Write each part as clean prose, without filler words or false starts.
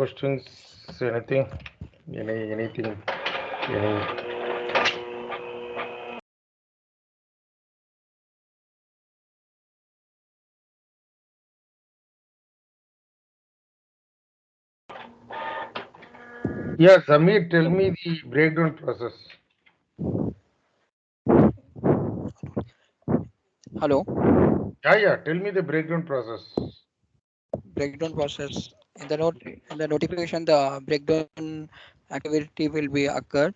questions? Anything? Anything? Any? Yeah, Samir, tell me the breakdown process. Hello. Yeah, tell me the breakdown process. Breakdown process. In the notification, the breakdown activity will be occurred,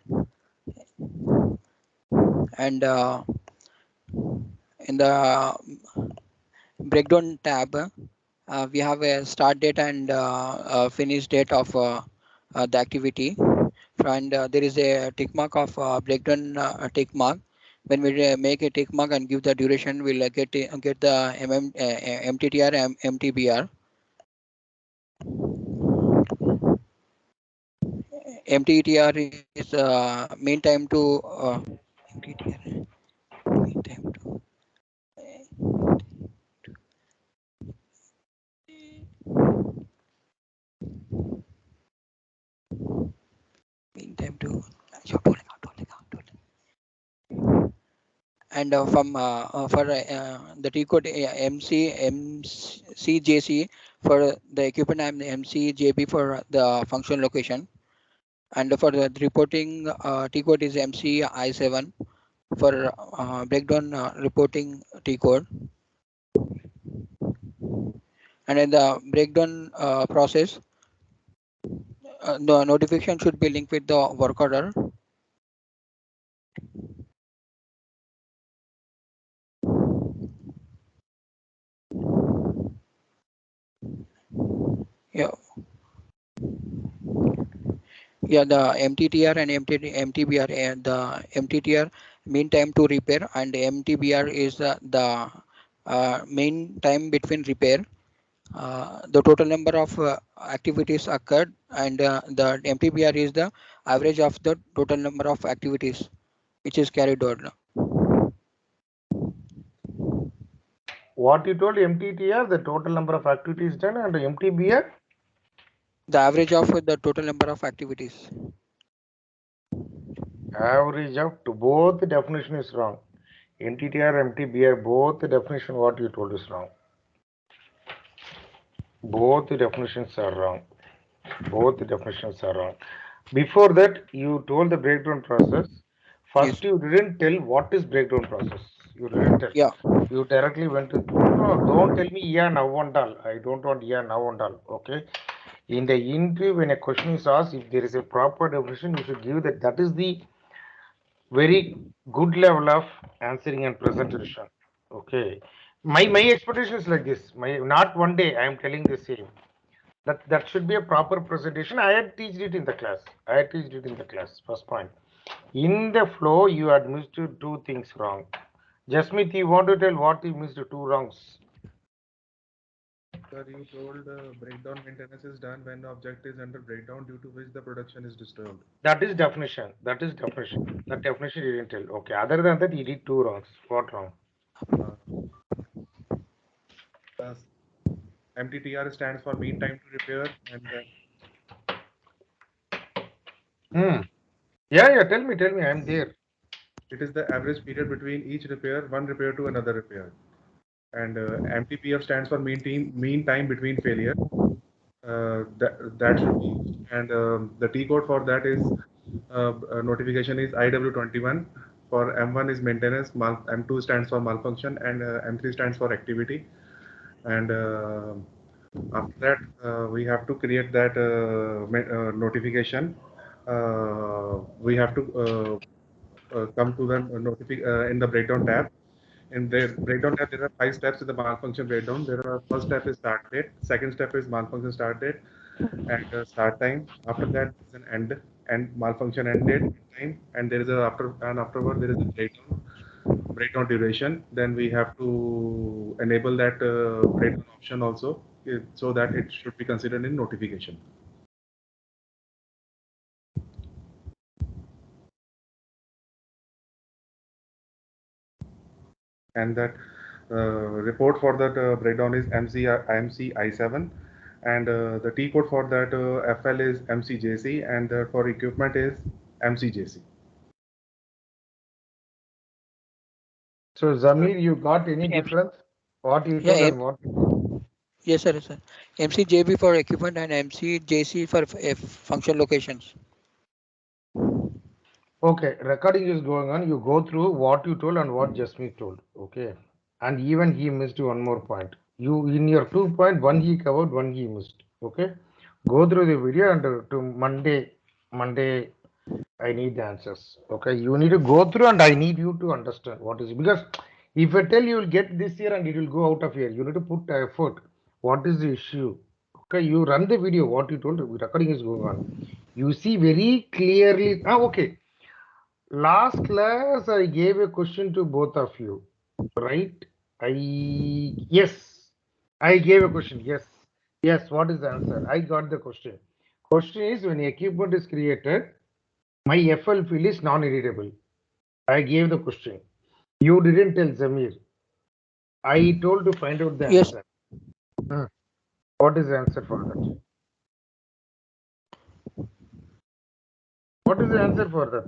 and in the breakdown tab, we have a start date and finish date of the activity. And there is a tick mark of breakdown tick mark. When we make a tick mark and give the duration, we'll get the MTTR and MTBR. MTTR is mean time to MTTR mean time to mean time to and from for the T code MCJC for the equipment and MCJB for the function location, and for the reporting T code is MCI7 for breakdown reporting T code. And in the breakdown process, the notification should be linked with the work order. Yeah, yeah, the MTTR and MTBR, and the MTTR mean time to repair, and MTBR is the mean time between repair. The total number of activities occurred, and the MTBR is the average of the total number of activities which is carried out. What you told MTTR, the total number of activities done, and MTBR? The average of the total number of activities. Average of to both the definition is wrong. MTTR, MTBR, both the definition what you told is wrong. Both the definitions are wrong. Both the definitions are wrong. Before that, you told the breakdown process. Yes. First, you didn't tell what is breakdown process. You didn't tell. Yeah. You directly went to, no, don't tell me yeah, now and all. I don't want yeah, now and all. Okay. In the interview, when a question is asked, if there is a proper definition, you should give that. That is the very good level of answering and presentation. Okay. My expectation is like this. My not one day I am telling the same. That should be a proper presentation. I had teached it in the class. I had teached it in the class. First point. In the flow, you had missed two things wrong. Jasmith, you want to tell what you missed two wrongs? Sir, you told breakdown maintenance is done when the object is under breakdown due to which the production is disturbed. That is definition. That is definition. That definition you didn't tell. Okay. Other than that, you did two wrongs. What wrong? Uh, thus, MTTR stands for mean time to repair, and Hmm. Yeah. Tell me. I'm there. it is the average period between each repair, one repair to another repair. And MTPF stands for mean time between failure. That should be used. And the T code for that is notification is IW21. For M1 is maintenance, M2 stands for malfunction, and M3 stands for activity. And after that, we have to create that notification. We have to come to the in the breakdown tab. In the breakdown tab, there are 5 steps in the malfunction breakdown. There are first step is start date, second step is malfunction start date and start time. After that, is an end malfunction end date time, and there is a afterward there is a breakdown duration. Then we have to enable that breakdown option also, so that it should be considered in notification. And that report for that breakdown is IMC I7, and the T code for that FL is MCJC, and for equipment is MCJC. So Zamir, you got any difference? What you told Yeah, and what you told? yes, sir, yes, sir. MCJB for equipment and MCJC for function locations. Okay, recording is going on. You go through what you told and what Jasmeet told. Okay. And even he missed one more point. You in your 2 point, one he covered, one he missed. Okay. Go through the video and to Monday, I need the answers. Okay. You need to go through and I need you to understand what is because if I tell you will get this year and it will go out of here, you need to put effort. What is the issue? Okay. You run the video, what you told, recording is going on. You see very clearly. Okay. Last class, I gave a question to both of you, right? Yes, I gave a question. Yes, yes. What is the answer? I got the question. Question is when equipment is created, my FL field is non-editable. I gave the question. You didn't tell Zamir. I told to find out the Yes, answer. Hmm. What is the answer for that? What is the answer for that?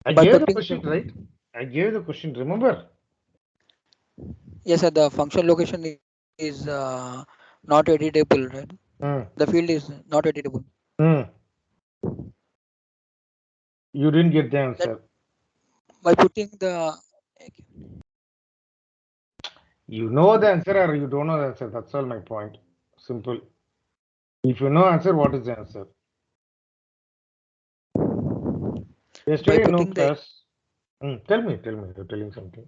I by gave the putting, question, right? I gave the question. Remember? yes, sir, the function location is not editable, right? Hmm. The field is not editable. Hmm. You didn't get the That answer. by putting the You know the answer or you don't know the answer. That's all my point. Simple. If you know answer, what is the answer? by Yesterday, no putting the class. Tell me. You're telling something.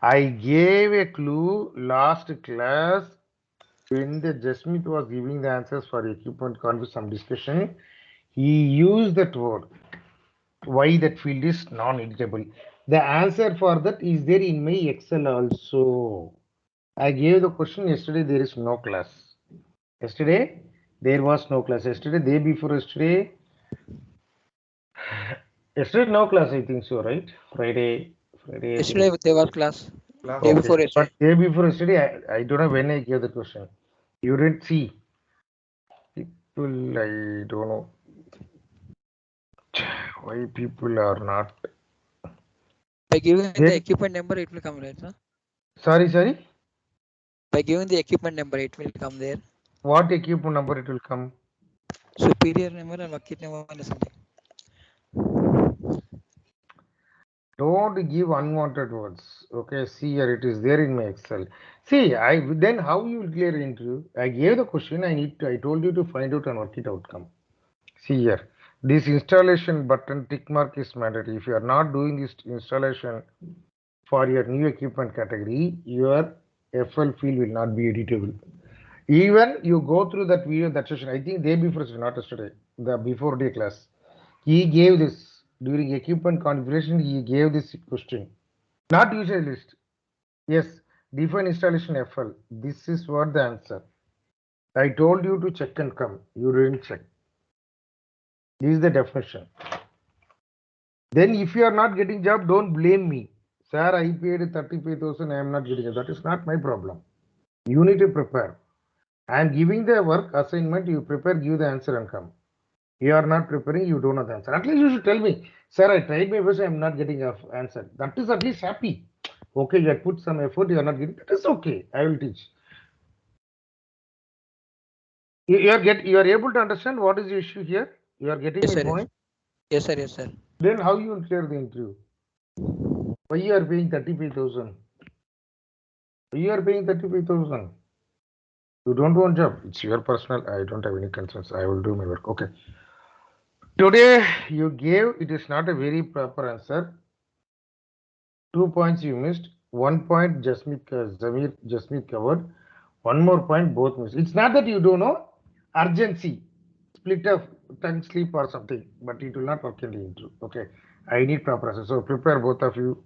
I gave a clue last class when the Jasmith was giving the answers for equipment conference some discussion. He used that word. Why that field is non-editable. The answer for that is there in my Excel also. I gave the question yesterday. There is no class. Yesterday, there was no class. Yesterday, day before yesterday no class. I think so, right? Friday. I think yesterday so. there was class. Class Day was Okay, before there. but yesterday. day before yesterday, I don't know when I gave the question. You didn't see. People, I don't know why people are not. By giving the Then, equipment number, it will come, right, sir? sorry. By giving the equipment number, it will come there. What equipment number it will come? Superior number and bucket number or something. Don't give unwanted words. Okay, see here it is there in my Excel. See, I then how you will clear interview? I gave the question. I told you to find out and work it outcome. See here, this installation button tick mark is mandatory. If you are not doing this installation for your new equipment category, your FL field will not be editable. Even you go through that video, that session, I think day before, not yesterday, the before day class, he gave this during equipment configuration, he gave this question. Not user list. Yes, define installation FL. This is what the answer. I told you to check and come. You didn't check. This is the definition. Then if you are not getting job, don't blame me. Sir, I paid 35,000, I am not getting it. That is not my problem. You need to prepare. I am giving the work assignment, you prepare, give the answer and come. You are not preparing, you don't know the answer. At least you should tell me, sir, I tried my best, I am not getting an answer. That is at least happy. Okay, you have put some effort, you are not getting, that is okay. I will teach. You are able to understand what is the issue here? You are getting Yes, my sir. Yes, point? yes, sir. Yes, sir. Then how you will clear the interview? Why you are paying 35,000? Why you are paying 35,000? You don't want job. It's your personal. I don't have any concerns. I will do my work. Okay. Today you gave it is not a very proper answer. 2 points you missed. 1 point Jasmeet covered. One more point both missed. It's not that you don't know urgency, split of tongue sleep or something, but it will not work in the interview. Okay. I need proper answer. So prepare both of you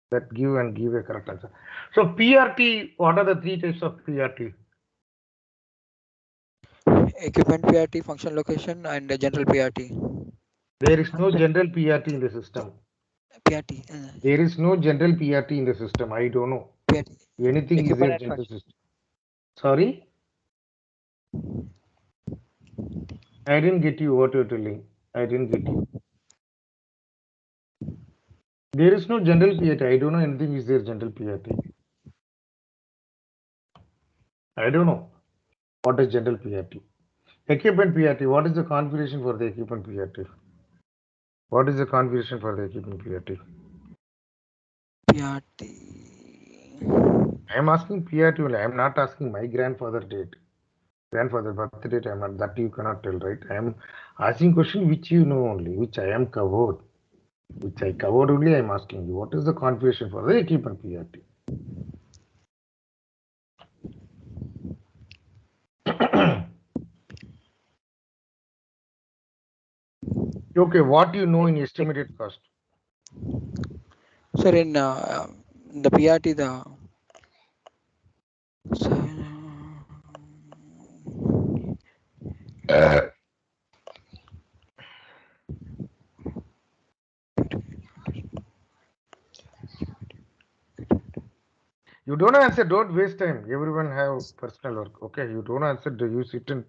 that give a correct answer. So PRT, what are the three types of PRT? Equipment PRT, function location, and general PRT. There is no general PRT in the system. PRT. There is no general PRT in the system. I don't know. PRT. Anything is there Equipment general cost. system. Sorry? I didn't get you what you're telling. I didn't get you. There is no general PRT. I don't know anything is there general PRT. I don't know what is general PRT. Equipment PRT. What is the configuration for the equipment PRT? What is the configuration for the equipment PRT? PRT. I am asking PRT only. I am not asking my grandfather date. Grandfather birth date. I am not, that you cannot tell, right? I am asking question which you know only, which I am covered. Which I covered only. I am asking you. What is the configuration for the equipment PRT? Okay, what you know in estimated cost? Sir, in the PRT, You don't answer, don't waste time. Everyone have personal work. Okay, you don't answer, you sit and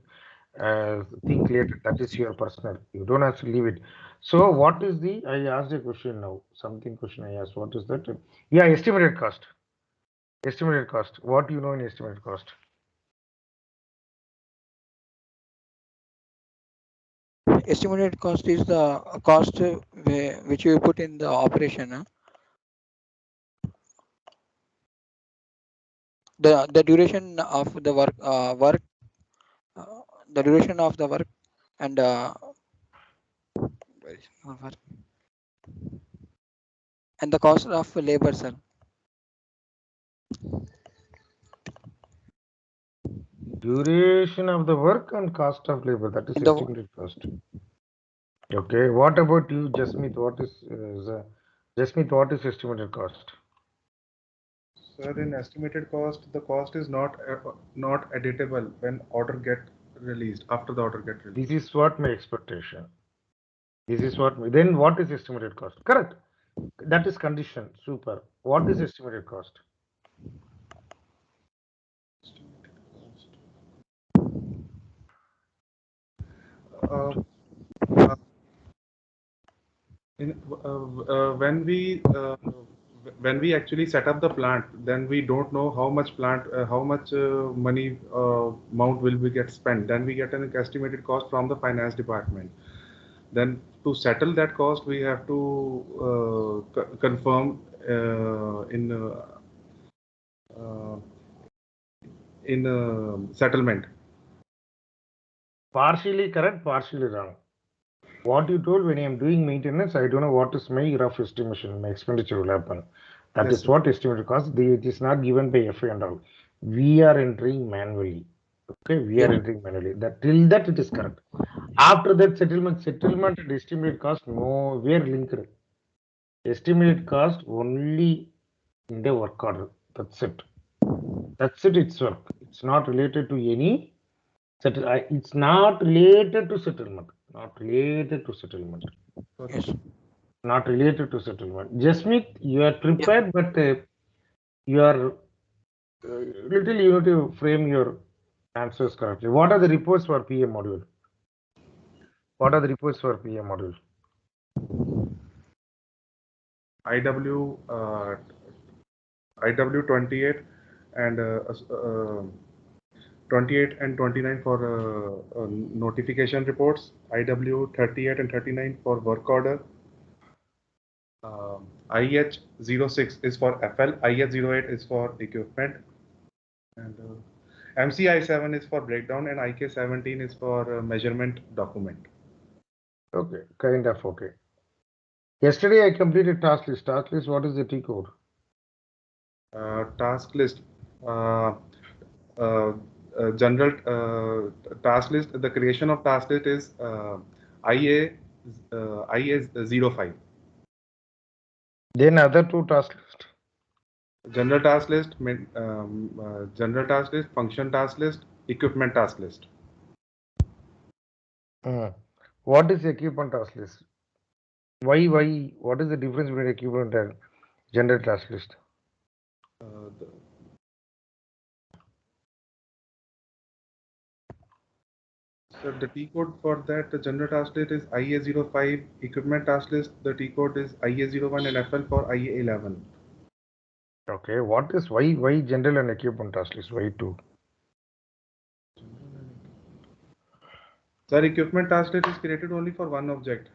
think later. That is your personal. You don't answer, leave it. So what is the, I asked a question now, something question I asked, what is that? Yeah, estimated cost. Estimated cost. What you know in estimated cost? estimated cost is the cost which you put in the operation. The duration of the work, the duration of the work, and where is my work? And the cost of labor, sir. Duration of the work and cost of labor. That is In the estimated cost. Okay. What about you, Jasmeet? What is Jasmeet? What is estimated cost? Sir, in estimated cost, the cost is not editable when order get released, after the order get This released. is what my expectation. This is what then what is estimated cost? Correct. That is condition. Super. What is estimated cost? Uh, uh, in, when we actually set up the plant, then we don't know how much money amount will we get spent. Then we get an estimated cost from the finance department. Then to settle that cost, we have to confirm uh, in settlement. Partially correct, partially wrong. What you told, when I am doing maintenance, I don't know what is my rough estimation, my expenditure will happen. That Yes, is sir. what estimated cost. It is not given by FA and all. We are entering manually. Okay, we are yes, entering manually. That till that it is correct. After that settlement and estimated cost nowhere linked. Estimated cost only in the work order. That's it. That's it. It's work. It's not related to any settle. It's not related to settlement. Not related to settlement. Sorry. yes, Not related to settlement. Jasmeet, you are yes. prepared, but you are little. You need to frame your answers correctly. What are the reports for PM module? What are the reports for PM module? IW IW 28 and 28 and 29 for notification reports, IW 38 and 39 for work order, IH 06 is for FL, IH 08 is for equipment, and MCI 7 is for breakdown, and IK 17 is for measurement document. Okay, kind of okay. Yesterday I completed task list. Task list. What is the T code? Task list. Uh, uh, General task list. The creation of task list is IA IA 05. Then other two task list. General task list, general task list, function task list, equipment task list. What is equipment task list? Why? What is the difference between equipment and general task list? The, so the T code for that the general task list is IA05. Equipment task list, the T code is IA01 and FL for IA11. Okay, what is why general and equipment task list? Why two? Sir, equipment task list is created only for one object.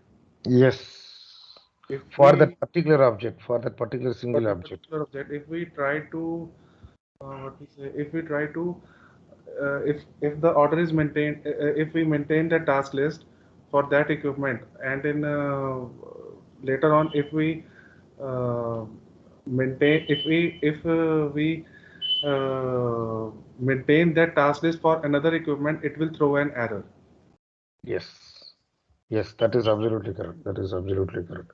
Yes, If for we that particular object, for that particular for single that object. particular object, if we try to what we say, if we try to if the order is maintained, if we maintain the task list for that equipment, and in later on, if we uh, maintain, if we maintain that task list for another equipment, it will throw an error. Yes, yes, that is absolutely correct. That is absolutely correct.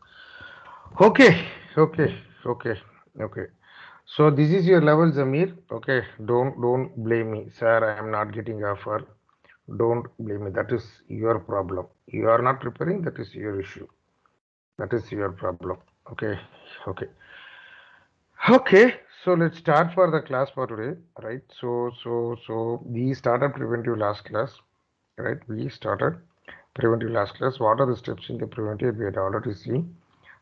Okay, okay, okay, okay. So this is your level, Zamir. Okay, don't blame me, sir. I am not getting offer. Don't blame me. That is your problem. You are not preparing. That is your issue. That is your problem. Okay, okay, okay. So let's start for the class for today, right? So we started preventive last class, right? We started preventive last class. What are the steps in the preventive? We had already seen.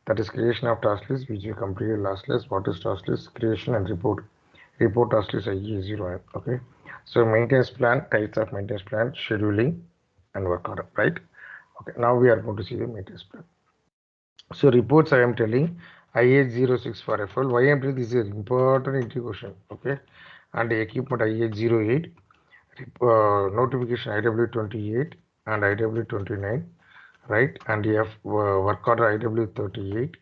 That is creation of task list, which we completed last class. What is task list? Creation and report. Report task list IE0. Okay. So maintenance plan, types of maintenance plan, scheduling, and work order, right? Okay. Now we are going to see the maintenance plan. So reports I am telling IH06 for FL. Why I am telling this is an important entry question. Okay. And the equipment IH08, notification IW28 and IW29, right? And you have work order IW38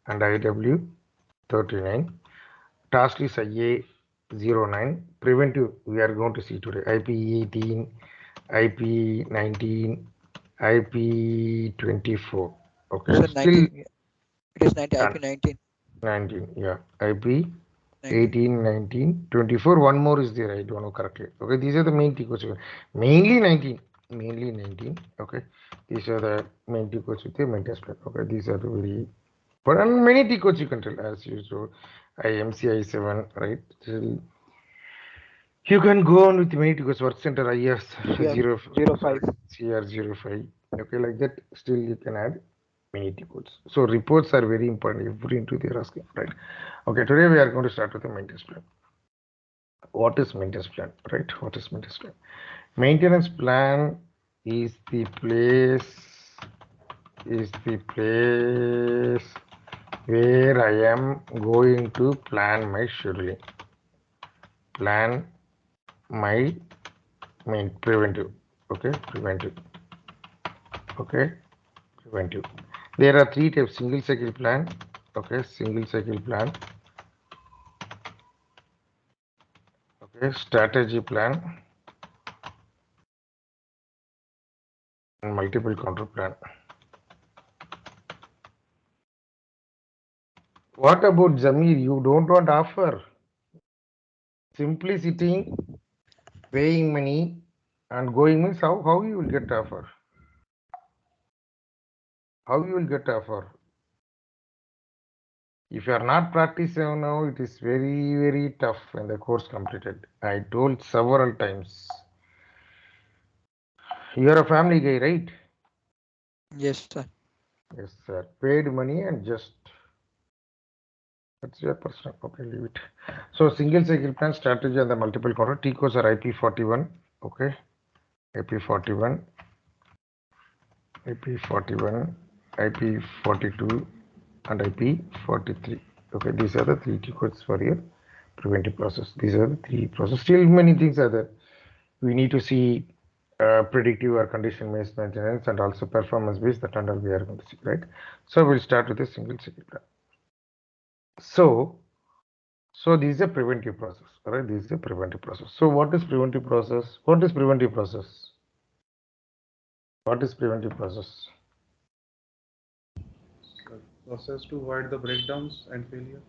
and IW39. Task is IA09. Preventive, we are going to see today. IP18, IP19, IP24. Okay, Sir, still 19. It is 90 done. IP 19. 19, yeah. IP 19. 18, 19, 24. One more is there. I don't know correctly. Okay, these are the main tickets. Mainly 19. Mainly 19. Okay, these are the main tickets with the maintenance plan. Okay, these are the very. But and many tickets you can tell as usual. IMCI 7, right? So you can go on with many tickets. Work center IS CR 0, 05. sorry, CR05. Okay, like that. Still you can add many tickets. So reports are very important. Every into they are asking, right? Okay, today we are going to start with the maintenance plan. What is maintenance plan, right? What is maintenance plan? Maintenance plan is the place where I am going to plan my scheduling, plan my preventive, okay, preventive, okay, preventive. There are three types: single cycle plan, okay, single cycle plan, okay, strategy plan, and multiple counter plan. What about Zamir? You don't want offer? Simply sitting, paying money, and going means how you will get offer? How you will get offer? If you are not practicing now, it is very tough when the course completed. I told several times. You are a family guy, right? Yes, sir. Yes, sir. Paid money and just that's your personal. Okay, leave it. So single cycle plan strategy and the multiple counter T codes are IP41. Okay, IP41, IP41, IP42, and IP43. Okay, these are the three T codes for your preventive process. These are the three processes. Still, many things are there. We need to see predictive or condition based maintenance and also performance based that under we are going to see, right? So we'll start with a single cycle plan. So this is a preventive process, right? This is a preventive process. So what is preventive process? What is preventive process? What is preventive process? So, process to avoid the breakdowns and failure.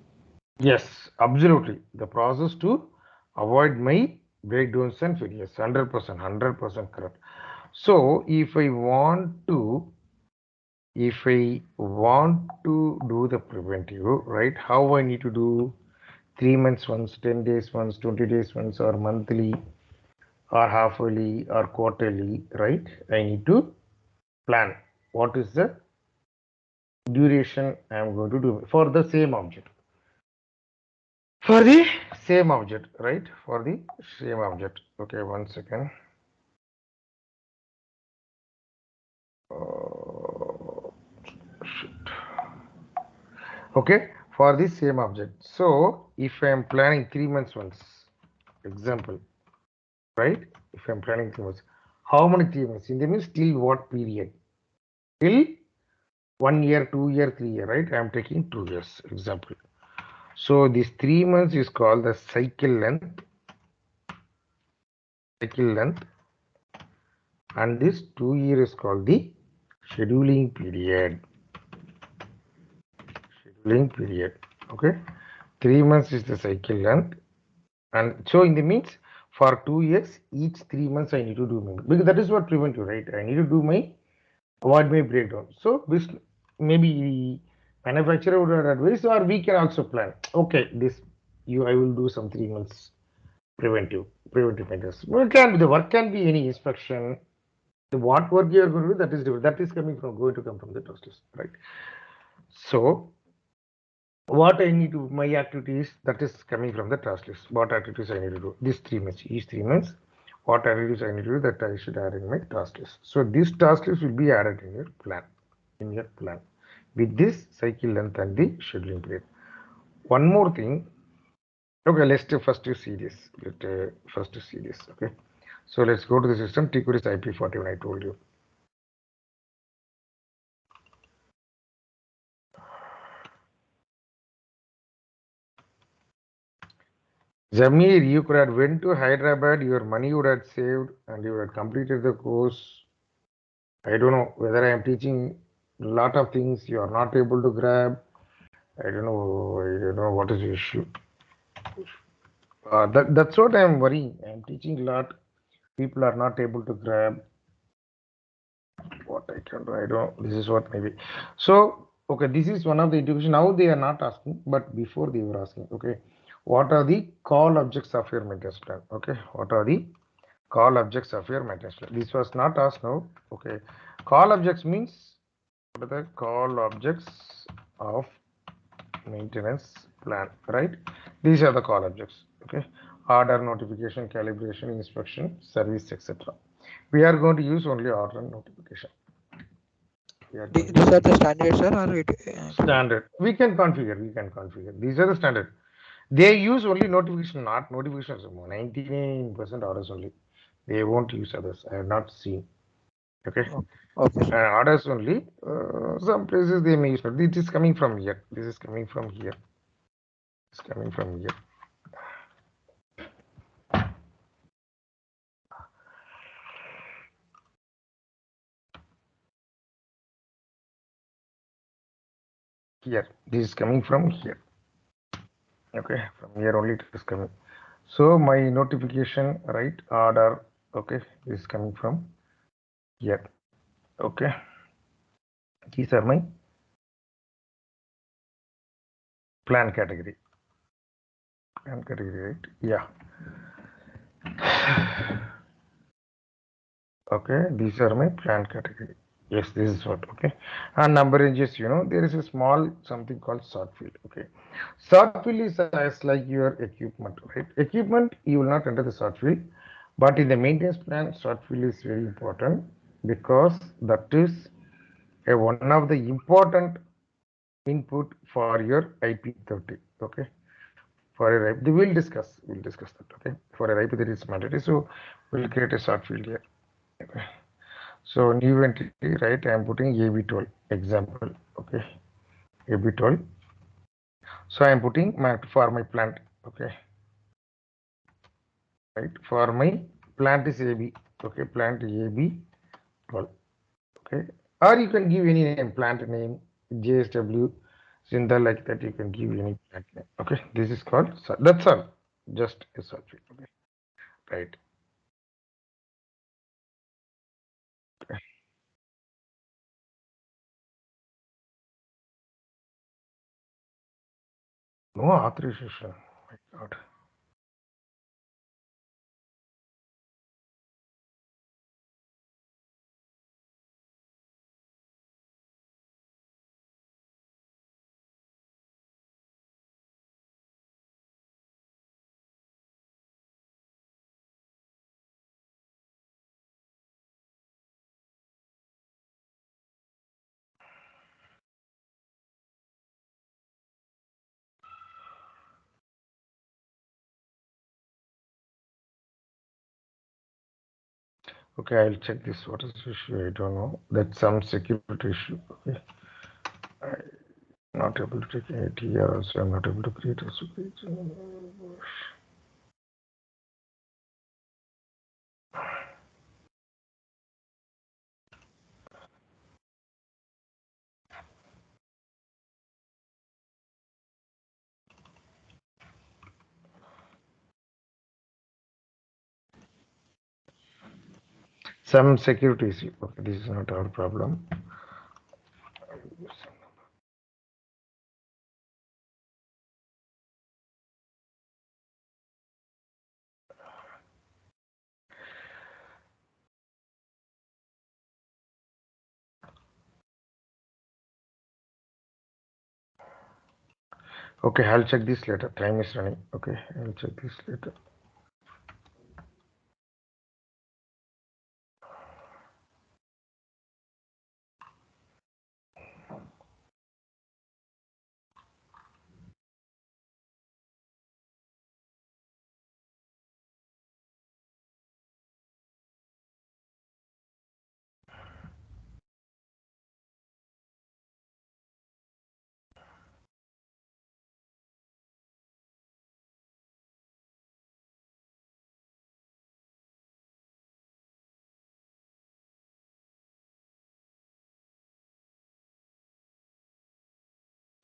Yes, absolutely. The process to avoid my breakdowns and failures. 100%, 100% correct. So if I want to if I want to do the preventive, right, how I need to do 3 months once, 10 days once, 20 days once, or monthly, or half-yearly, or quarterly, right? I need to plan what is the duration I am going to do for the same object. For the same object, right? For the same object. Okay, 1 second. Shit. Okay, for the same object. So if I am planning 3 months once, example, right? If I am planning 3 months, how many 3 months? In the means till what period? Till 1 year, 2 year, 3 year, right? I am taking 2 years, example. So this 3 months is called the cycle length, and this 2 year is called the scheduling period. Okay, 3 months is the cycle length, and so in the means for 2 years, each 3 months I need to do my, because that is what preventive, right? I need to do my avoid my breakdown. So this maybe manufacturer would advise, or we can also plan. Okay, this I will do some 3 months preventive maintenance. Well, the work can be any inspection. What work you are going to do, that is different. That is going to come from the task list, right? So what I need to, my activities, that is coming from the task list. What activities I need to do, these 3 months, each 3 months, what activities I need to do, that I should add in my task list. So this task list will be added in your plan, with this cycle length and the scheduling period. One more thing. Okay, let's first see this. Okay, so let's go to the system. T-code is IP41. I told you. Zamir, you could have went to Hyderabad. Your money would have saved, and you would have completed the course. I don't know whether I am teaching a lot of things you are not able to grab. I don't know. I don't know what is the issue. That's what I am worrying. I am teaching a lot. People are not able to grab what I can do. I don't. This is what maybe. So okay, this is one of the education. Now they are not asking, but before they were asking. Okay, what are the call objects of your maintenance plan? Okay, what are the call objects of your maintenance plan? This was not asked now. Okay, call objects means what are the call objects of maintenance plan, right? These are the call objects. Okay, order, notification, calibration, inspection, service, etc. We are going to use only order and notification. We are going to These use are the standards, sir, or standard. We can configure. These are the standard. They use only notification, not notifications. 99% orders only. They won't use others. I have not seen. Okay. okay, okay, sir. Orders only. Some places they may use. It is coming from here. This is coming from here. It's coming from here. Here. This is coming from here. Okay. From here only it is coming. So my notification, right? Order. Okay. This is coming from here. Okay. These are my plan category. Right? Yeah. Okay, these are my plan category. Yes, this is what. Okay, and number ranges, there is a small something called sort field. Okay, sort field is as like your equipment, right? Equipment, you will not enter the sort field, but in the maintenance plan, sort field is very important, because that is one of the important input for your IP30. Okay, for a IP, we'll discuss that. Okay, for a IP that is mandatory, so we'll create a sort field here. Okay. So new entity, right? I am putting AB12 example. Okay, AB12. So I am putting for my plant. Okay, right? For my plant is AB. Okay, plant AB12. Okay, or you can give any name, plant name, JSW, Sindha, like that. You can give any plant name. Okay, this is called. That's all. Just a subject. Okay, right. No authorization. My God. Okay, I'll check this. What is the issue? I don't know. That's some security issue. Okay. I'm not able to take any TR also. I'm not able to create a page. Some security issue. Okay, this is not our problem. Okay, I'll check this later. Time is running. Okay, I'll check this later.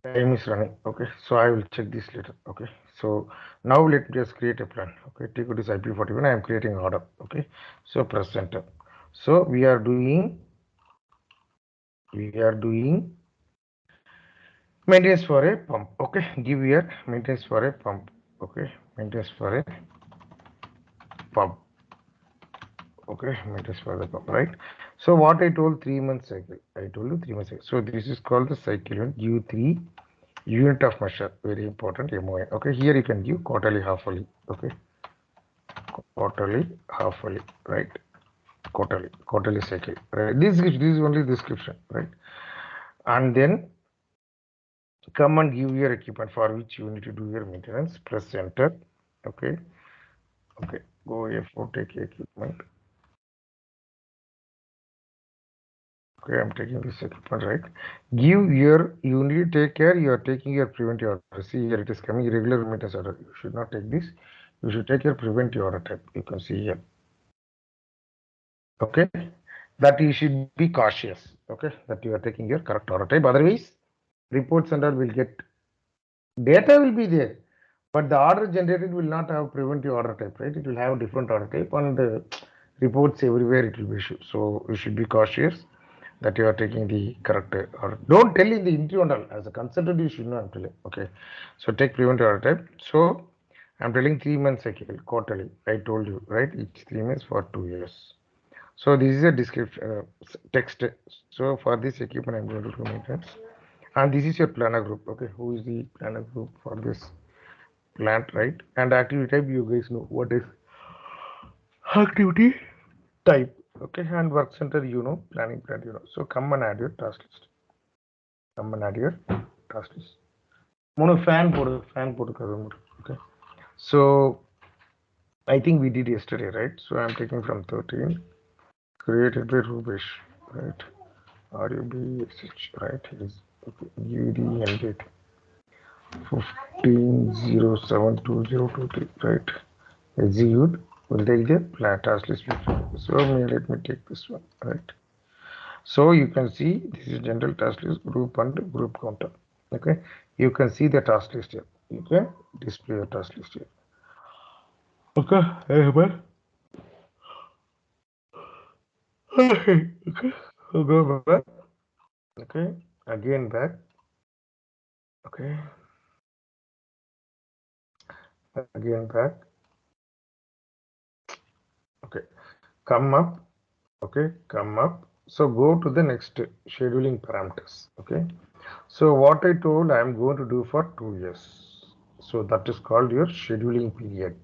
Time is running. Okay, so I will check this later. Okay, so now let me just create a plan. Okay, take this IP41. I am creating order. Okay, so press enter. So we are doing maintenance for a pump. Okay, give here maintenance for a pump. Okay, maintenance for a pump. Okay, maintenance for the pump, right? So what I told 3 month cycle, I told you 3 months cycle. So this is called the cycle unit. Give 3 unit of measure, very important MOI. Okay, here you can give quarterly, half-yearly. Okay, quarterly, half-yearly, right? Quarterly cycle, right? This is only description, right? And then come and give your equipment for which you need to do your maintenance. Press enter. Okay, okay. Go F4, take equipment. Okay, I'm taking this equipment, right? Give your, you need to take care, you are taking your preventive order. See here, it is coming regular maintenance order. You should not take this. You should take your preventive order type. You can see here. Okay, that you should be cautious. Okay, that you are taking your correct order type. Otherwise, reports and all will get, data will be there, but the order generated will not have preventive order type, right? It will have different order type, and the reports everywhere it will be issued. So you should be cautious that you are taking the correct order. Don't tell in the interview and all. As a consultant, you should not tell it. Okay, so take preventive order type. So I'm telling 3 months cycle quarterly. I told you, right? Each 3 months for 2 years. So this is a description text. So for this equipment, I'm going to do maintenance. And this is your planner group. Okay, who is the planner group for this plant, right? And activity type, you guys know what is activity type. Okay, and work center, you know, planning plant, you know. So come and add your task list. Come and add your task list. Mono fan போடு okay. So I think we did yesterday, right? So I'm taking from 13, created by Rubesh, right? RUBSH, right? Is okay. UD and date 15072023, right? Execute. We'll take the plant task list. So let me take this one, right? So you can see this is general task list, group and group counter. Okay, you can see the task list here. You can display your task list here. Okay, okay, go back. Okay, again back. Okay, again back. Okay, come up. Okay, come up. So go to the next scheduling parameters. Okay, so what I told I am going to do for 2 years. So that is called your scheduling period.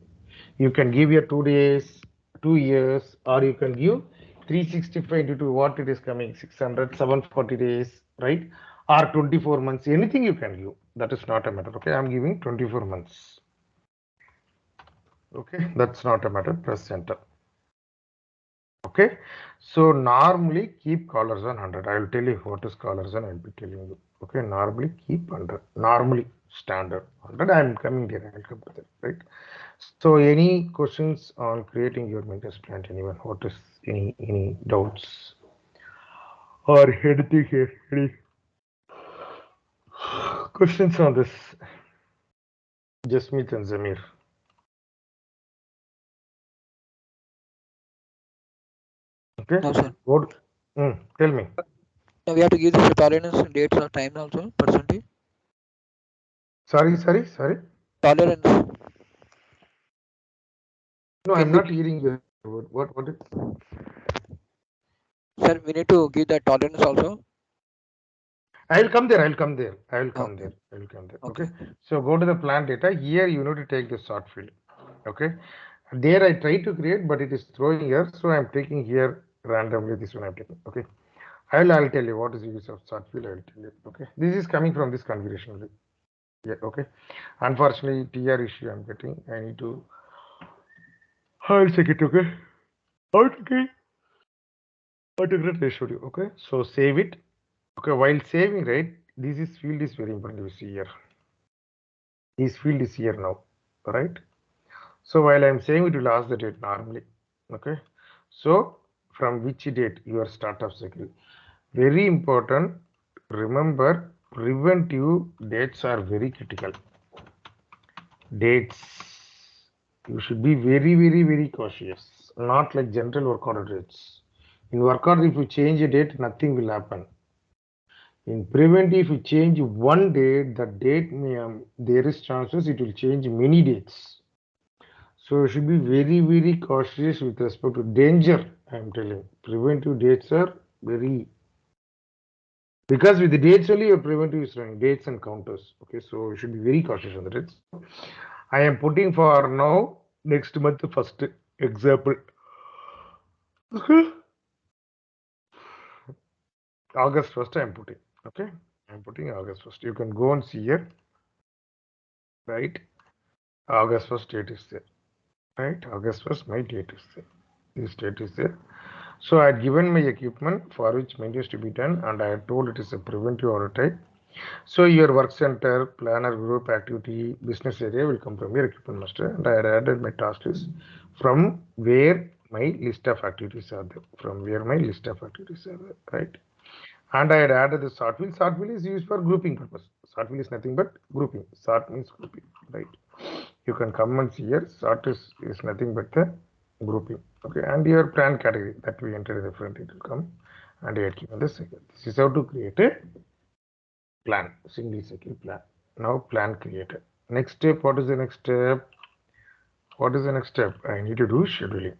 You can give your 2 days, 2 years, or you can give 365 into what it is coming 600, 740 days, right? Or 24 months, anything you can give. That is not a matter. Okay, I'm giving 24 months. Okay, that's not a matter. Press enter. Okay, so normally keep collars on 100. I will tell you what is collars on. I'll be telling you. Okay, normally keep 100. Normally standard 100. I'm coming there. I'll come to that. Right. So any questions on creating your maintenance plan? Anyone? What is any doubts or anything here? Any questions on this? Jasmeet and Zamir. Okay. No, sir. What? Tell me. Now we have to give this tolerance, dates or time also, percentage. Sorry. Tolerance No, in I'm not between. hearing your word. What is? Sir, we need to give the tolerance also. I'll come there. I'll come there. I'll come Okay. there. I'll come there. Okay. Okay. So go to the plan data. Here you need to take the sort field. Okay. There I try to create, but it is throwing here. So I'm taking here randomly. This one I'm taking. Okay. I'll tell you what is the use of sort field. I'll tell you. Okay. This is coming from this configuration only. Yeah. Okay. Unfortunately, TR issue I'm getting. I need to. I'll check it. Okay. Okay. Integrate ratio. Okay. So save it. Okay. While saving, right? This is field is very important. You see here. This field is here now, right? So while I'm saying it will ask the date normally. Okay. So from which date your startup cycle? Very important. Remember, preventive dates are very critical. Dates. You should be very cautious. Not like general work order dates. In work order, if you change a date, nothing will happen. In preventive, if you change one date, the date may there is chances it will change many dates. So you should be very cautious with respect to danger. I am telling. Preventive dates are very, because with the dates only your preventive is running, dates and counters. Okay, so you should be very cautious on the dates. I am putting for now next month first example. Okay. August 1st I am putting. Okay. I am putting August 1st. You can go and see here. Right. August 1st date is there. Right. August 1st my date is there. This date is there. So I had given my equipment for which maintenance to be done, and I had told it is a preventive order type. So your work center, planner group, activity, business area will come from your equipment master, and I had added my task list from where my list of activities are there. From where my list of activities are there, right? And I had added the sort wheel. Sort wheel is used for grouping purpose. Sort wheel is nothing but grouping. Sort means grouping, right? You can come and see here. Sort is nothing but the grouping. Okay, and your plan category that we enter in the front, it will come, and I had given the second. This is how to create a plan, single cycle plan. Now plan created. Next step, what is the next step? What is the next step? I need to do scheduling.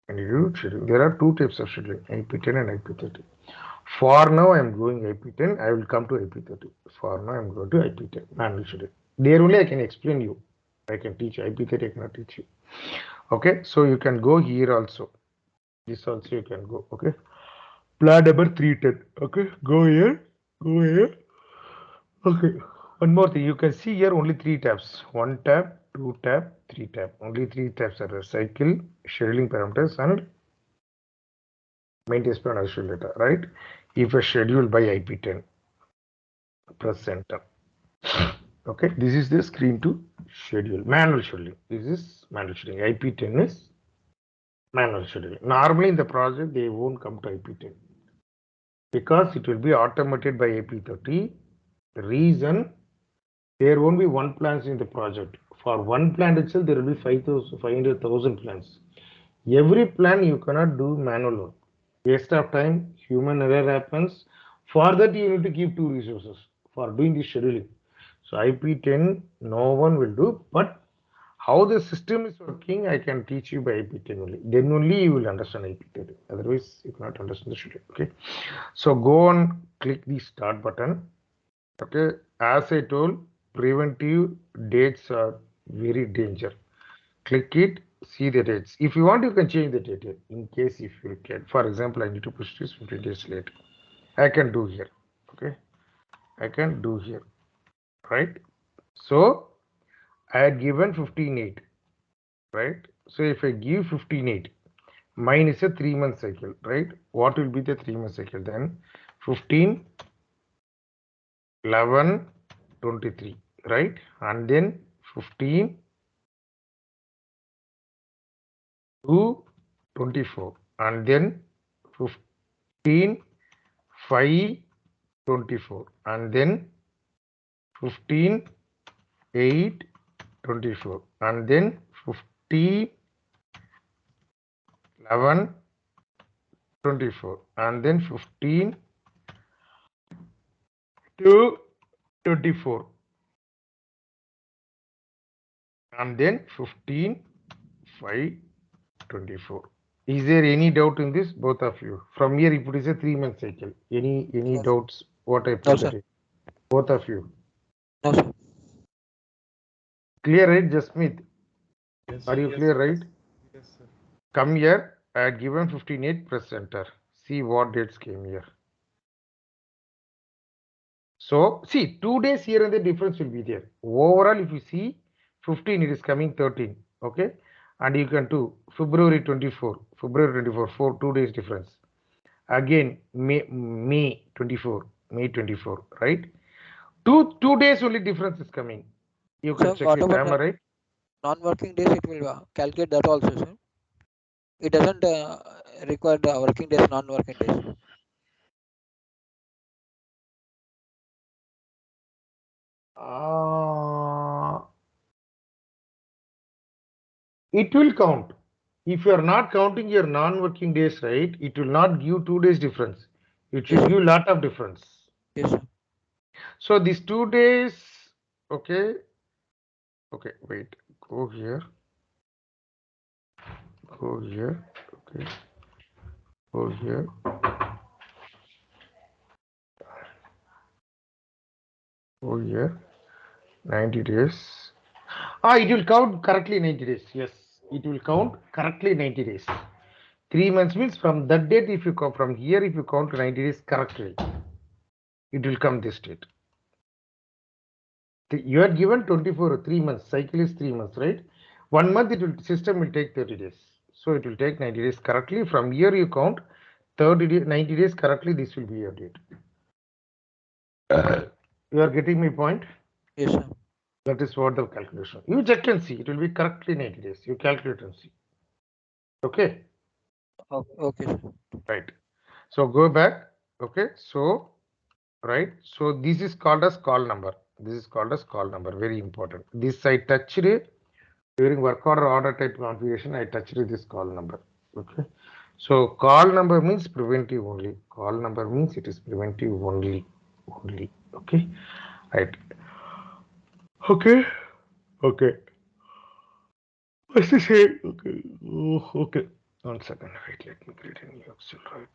I need to do scheduling. There are two types of scheduling, IP10 and IP30. For now, I am going IP10. I will come to IP30. For now, I am going to IP10 manual scheduling. There only I can explain you. I can teach IP30. I cannot teach you. Okay, so you can go here also. This also you can go. Okay, plan number 310. Okay, go here. Go here. Okay. One more thing, you can see here only three tabs. One tab, two tab, three tab. Only three tabs are there. Cycle, scheduling parameters, and maintenance plan schedule data, right? If a schedule by IP10, press enter. Okay, this is the screen to schedule. Manual scheduling. This is manual scheduling. IP10 is manual scheduling. Normally in the project, they won't come to IP10 because it will be automated by IP30. The reason, there won't be one plans in the project. For one plan itself, there will be 500,000 plans. Every plan you cannot do manual work. Waste of time, human error happens. For that, you need to keep two resources for doing the scheduling. So IP10, no one will do, but How the system is working, I can teach you by IP10 only. Then only you will understand IP10. Otherwise, you cannot understand the schedule. Okay. So go on, click the start button. Okay. As I told, preventive dates are very danger. Click it, see the dates. If you want, you can change the date here. In case if you can. For example, I need to push this 15 days late. I can do here. Okay. I can do here. Right. So I had given 15.8. Right. So if I give 15.8, mine is a 3-month cycle, right? What will be the 3-month cycle then? 15, 11, 23, right? And then 15 to 24, and then 15, 5, 24, and then 15, 8, 24, and then 15, 11, 24, and then 15 to 24, and then 15, 5, 24. Is there any doubt in this, both of you? From here, if it is a 3-month cycle, any No, doubts? What I no, put sir. that? Both of you No, sir. clear, right? Just Smith, Yes, are sir. you Yes, clear, sir. right? Yes, sir. Come here. I had given 15.8. Press enter. See what dates came here. So see, 2 days here and the difference will be there. Overall, if you see 15, it is coming 13. Okay, and you can do February 24, February 24, 2 days difference. Again, May 24, May 24, right? Two days only difference is coming. You can Sir, check what it. about Am I the right? non-working days? It will calculate that also, sir. It doesn't require the working days, non-working days. It will count. If you are not counting your non-working days, right, it will not give 2 days difference. It Yes, should sir. give lot of difference. Yes, sir. So these 2 days, okay, okay, wait, go here, okay, go here, go here, 90 days. It will count correctly 90 days. Yes, it will count correctly 90 days. 3 months means from that date, if you come from here, if you count 90 days correctly, it will come this date. You are given 24, 3 months, cycle is 3 months, right? 1 month, system will take 30 days. So it will take 90 days correctly. From here, you count 30 days, 90 days correctly, this will be your date. You are getting my point? Yes, sir. That is what the calculation. You check and see. It will be correctly 90 days. You calculate and see. Okay. Okay, sir. Right. So go back. Okay. So, right. So this is called as call number. This is called as call number. Very important. This I touched it during work order type configuration. I touched this call number. Okay. So call number means preventive only. Call number means it is preventive only. Only. Okay. Right. Okay. Okay. What's this here? Okay. Oh, okay. 1 second. Wait. Let me create a new Excel. Right.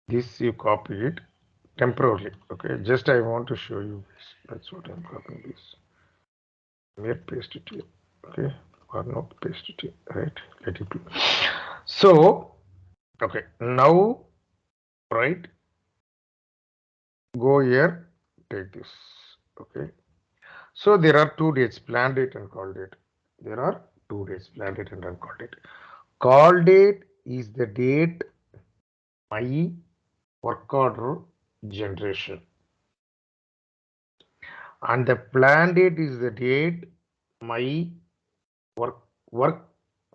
This you copy it temporarily. Okay. Just I want to show you this. That's what I'm copying this. Here paste it here. Okay. Or not paste it here. Right. Let it be. So okay. Now right. Go here. Take this. Okay. So there are 2 dates, planned date and call date. There are 2 dates, planned date and call date. Call date is the date my work order generation, and the planned date is the date my work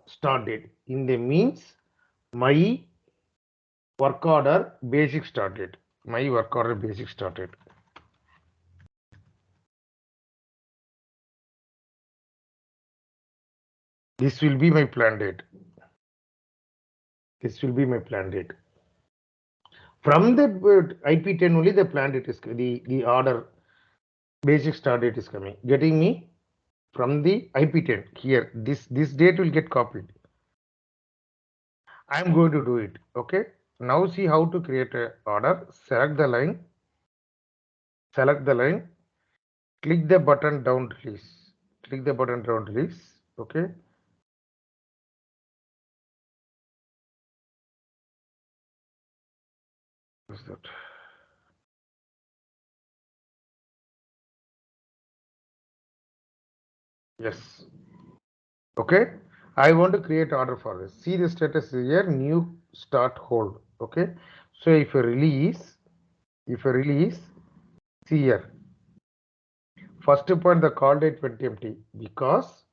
start date. In the means my work order basic start date. My work order basic start date. This will be my planned date. This will be my planned date. From the IP10 only the planned date is the order basic start date is coming. Getting me from the IP10 here. This date will get copied. I'm going to do it. Okay. Now see how to create a order. Select the line. Select the line. Click the button down release. Click the button down release. Okay. What's that? Yes. Okay. I want to create order for this. See the status here. New start hold. Okay. So if you release, see here. First point the call date went empty because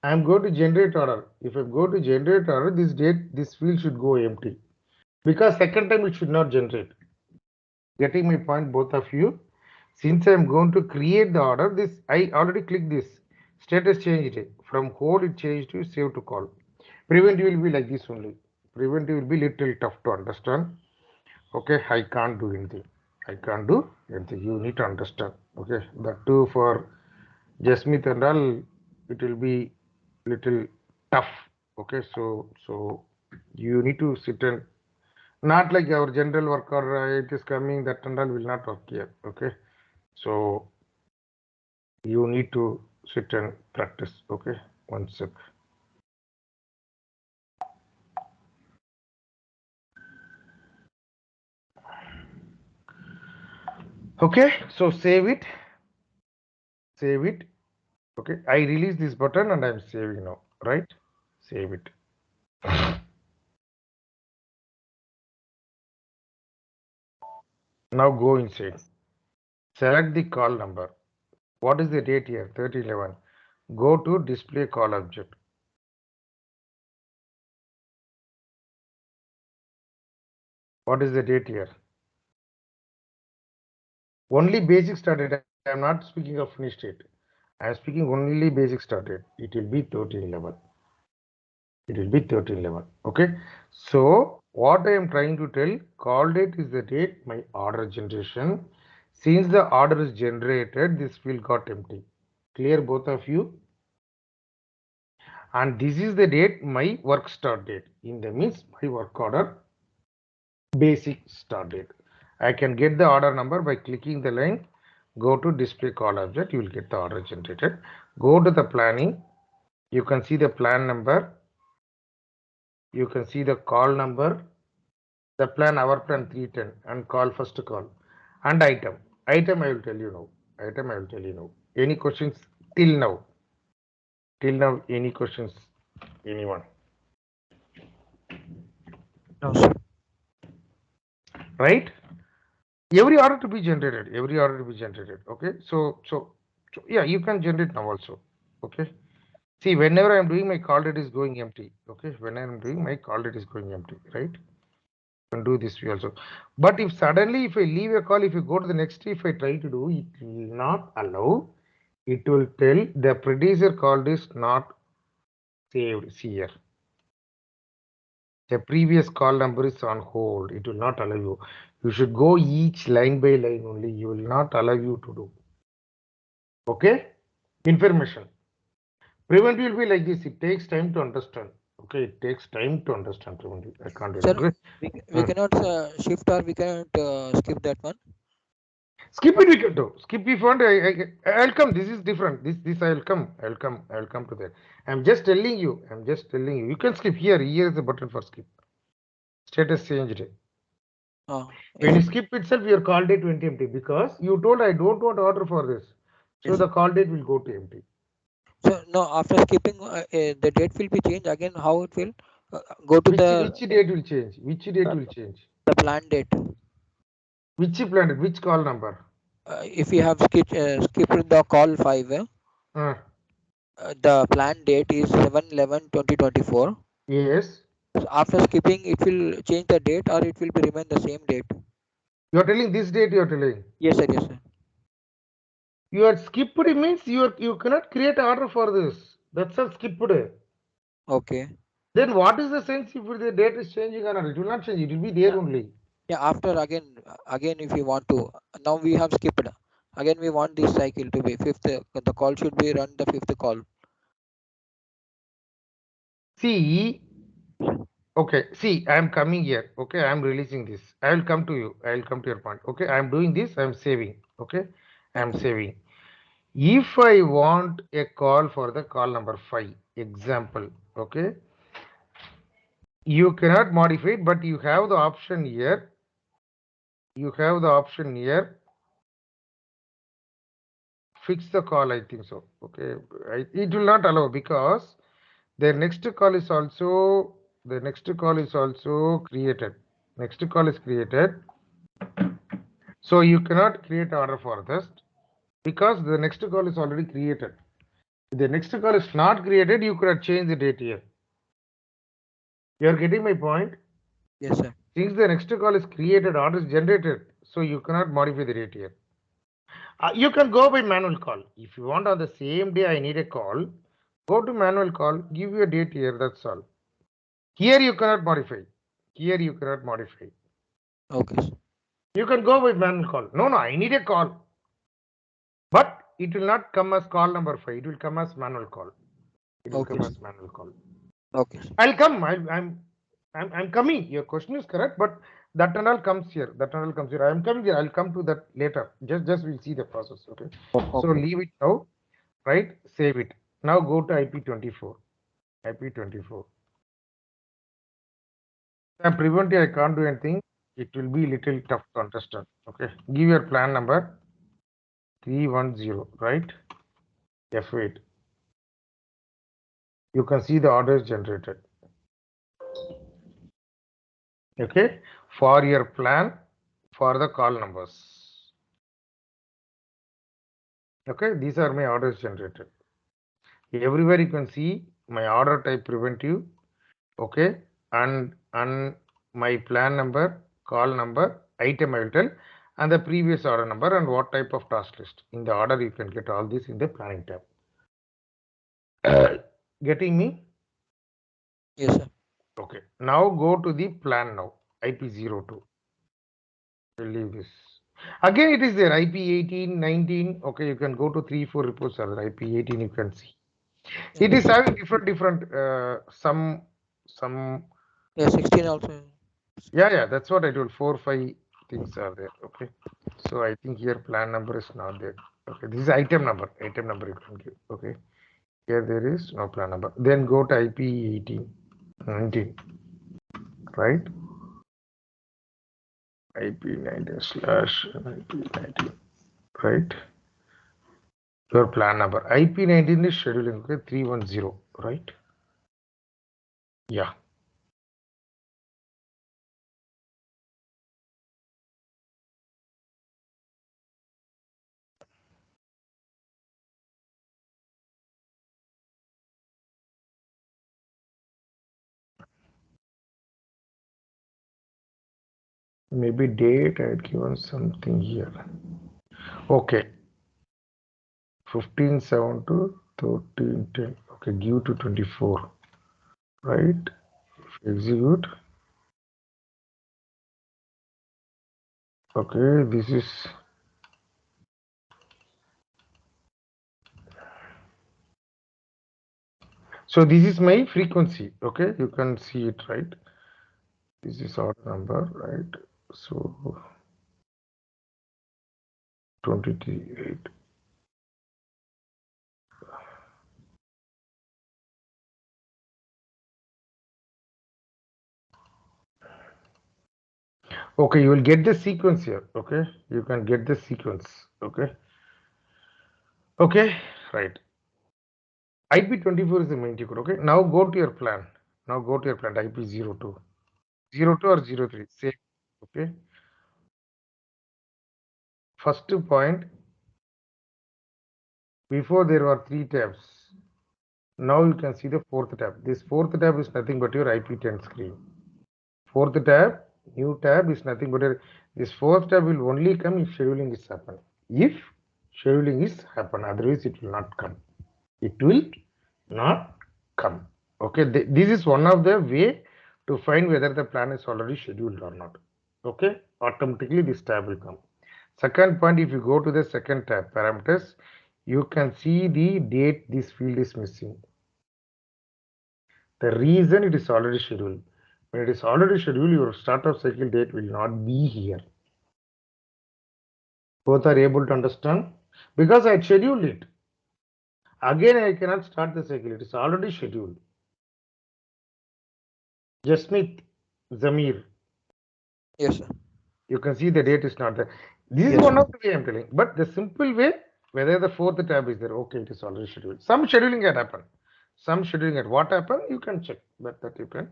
I am going to generate order. If I go to generate order, this date, this field should go empty because second time it should not generate. Getting my point, both of you? Since I am going to create the order, this I already clicked this. Status changed from hold, it changed to save to call. Preventive will be like this only. Preventive will be little tough to understand. Okay, I can't do anything. I can't do anything. You need to understand. Okay, that too for Jasmith and all, it will be little tough. Okay, so you need to sit and not like our general worker. It is coming that and all will not work here. Okay, so you need to sit and practice. Okay, one sec. Okay, so save it. Save it. Okay, I release this button and I'm saving now. Right? Save it. Now go inside. Select the call number. What is the date here? 3011. Go to display call object. What is the date here? Only basic start date. I am not speaking of finish date. I am speaking only basic start date. It will be 1311. It will be 1311. Okay. So what I am trying to tell, call date is the date my order generation. Since the order is generated, this field got empty. Clear, both of you? And this is the date my work start date. In the means my work order basic start date. I can get the order number by clicking the line. Go to display call object. You will get the order generated. Go to the planning. You can see the plan number. You can see the call number. The plan, our plan 310 and call first call and item. Item I will tell you now. Item I will tell you now. Any questions till now? Till now, any questions? Anyone? No, sir. Right? Every order to be generated. Every order to be generated. Okay. So yeah, you can generate now also. Okay. See, whenever I am doing my call date is going empty. Okay. When I am doing my call date is going empty. Right? Can do this way also. But if suddenly if I leave a call, if you go to the next, if I try to do, it will not allow. It will tell the producer called is not saved. See here. The previous call number is on hold. It will not allow you. You should go each line by line only. You will not allow you to do. Okay? Information. Preventive will be like this. It takes time to understand. Okay, it takes time to understand preventive. I can't do it. Sir, Okay? we cannot shift or we cannot skip that one. Skip it, we can do. Skip if you want. I'll come. This is different. This I will come. I'll come to that. I'm just telling you. I'm just telling you. You can skip here. Here is the button for skip. Status changed. Oh, When you yes, skip itself, your call date went empty because you told I don't want order for this. So yes. the call date will go to empty. So no, after skipping, the date will be changed again. How it will go to Which date will change? Which date will change? the plan date? Which planet? Which call number? If you have skipped the call 5, Uh, the plan date is 7/11/2024. yes. So after skipping, it will change the date or it will be remain the same date. You are telling this date. You are telling. Yes, sir. Yes, sir. You are skipped means you cannot create order for this. That's all skipped. Okay. Then what is the sense if the date is changing or not? It will not change. It will be there Yeah. only. Yeah. After again, if you want to, now we have skipped. Again, we want this cycle to be fifth. The call should be run the fifth call. See, okay, see, I am coming here. Okay, I am releasing this. I will come to you. I will come to your point. Okay, I am doing this. I am saving. Okay, I am Okay. saving. If I want a call for the call number 5, example, okay, you cannot modify it, but you have the option here. You have the option here. Fix the call, I think so. Okay, it will not allow because the next call is also created. Next call is created. So you cannot create order for this because the next call is already created. If the next call is not created, you could change the date here. You are getting my point? Yes, sir. Since the next call is created, order is generated, so you cannot modify the date here. You can go by manual call. If you want on the same day I need a call, go to manual call, give you a date here, that's all. Here you cannot modify. Here you cannot modify. Okay, sir. You can go with manual call. No, I need a call. But it will not come as call number 5. It will come as manual call. It will Okay, come sir. as manual call. Okay, sir. I'll come. I'm coming. Your question is correct, but that and all comes here. That and all comes here. I'm coming here. I'll come to that later. Just we'll see the process. Okay. So Okay. leave it now. Right. Save it. Now go to IP24. IP24. I'm preventive. I can't do anything. It will be little tough to understand. Okay. Give your plan number 310. Right. F8. You can see the orders generated. Okay. For your plan, for the call numbers. Okay. These are my orders generated. Everywhere you can see my order type preventive. Okay. And my plan number, call number, item I will tell, and the previous order number and what type of task list. In the order, you can get all this in the planning tab. Getting me? Yes, sir. Okay. Now go to the plan now. IP02. We'll leave this. Again, it is there. IP18, 19. Okay, you can go to 3, 4 reports are there. IP18, you can see. It is Yes. having different some Yeah, 16 also. yeah, that's what I told. 4, 5 things are there. Okay. So I think here plan number is not there. Okay, this is item number. Item number you can give. Okay. Here there is no plan number. Then go to IP18, 19. Right? IP19 slash IP19. Right? Your plan number. IP19 is scheduling. Okay, 310. Right? Yeah. Maybe date I had given something here. Okay. 15/7 to 13/10. Okay, give to 24. Right? Execute. Okay, this is so this is my frequency. Okay, you can see it, right? This is odd number, right? So 28. Okay, you will get the sequence here. Okay, you can get the sequence. Okay, okay, right. IP24 is the main ticket. Okay, now go to your plan. Now go to your plan IP02. 02 or 03. Same. Okay. First point, before there were 3 tabs. Now you can see the 4th tab. This 4th tab is nothing but your IP10 screen. 4th tab, new tab is nothing but this 4th tab will only come if scheduling is happen. If scheduling is happen, otherwise it will not come. It will not come. Okay, this is one of the way to find whether the plan is already scheduled or not. Okay, automatically this tab will come. Second point, if you go to the second tab, parameters, you can see the date this field is missing. The reason it is already scheduled. When it is already scheduled, your startup cycle date will not be here. Both are able to understand? Because I scheduled it. Again, I cannot start the cycle. It is already scheduled. Jasmeet, Zamir. Yes, sir. You can see the date is not there. This is Yes, one sir. of the way I'm telling. But the simple way, whether the fourth tab is there, okay, it is already scheduled. Some scheduling can happen. Some scheduling at what happened, you can check. But that you can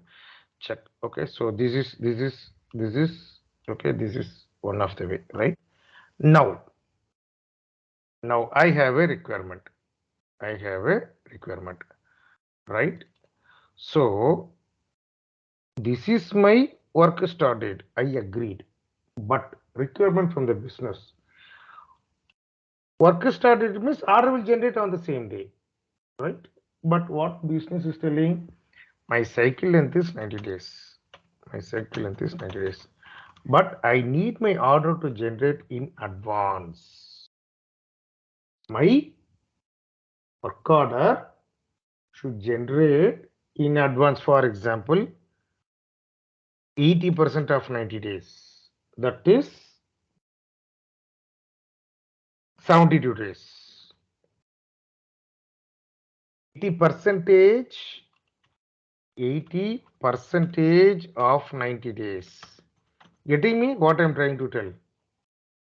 check. Okay, so this is okay, this is one of the way, right? Now I have a requirement. I have a requirement, right? So this is my work start date. I agreed. But requirement from the business. Work start date means order will generate on the same day, right? But what business is telling? My cycle length is 90 days. My cycle length is 90 days. But I need my order to generate in advance. My work order should generate in advance, for example, 80% of 90 days. That is 72 days. 80 percentage 80 percentage of 90 days. Getting me what I'm trying to tell?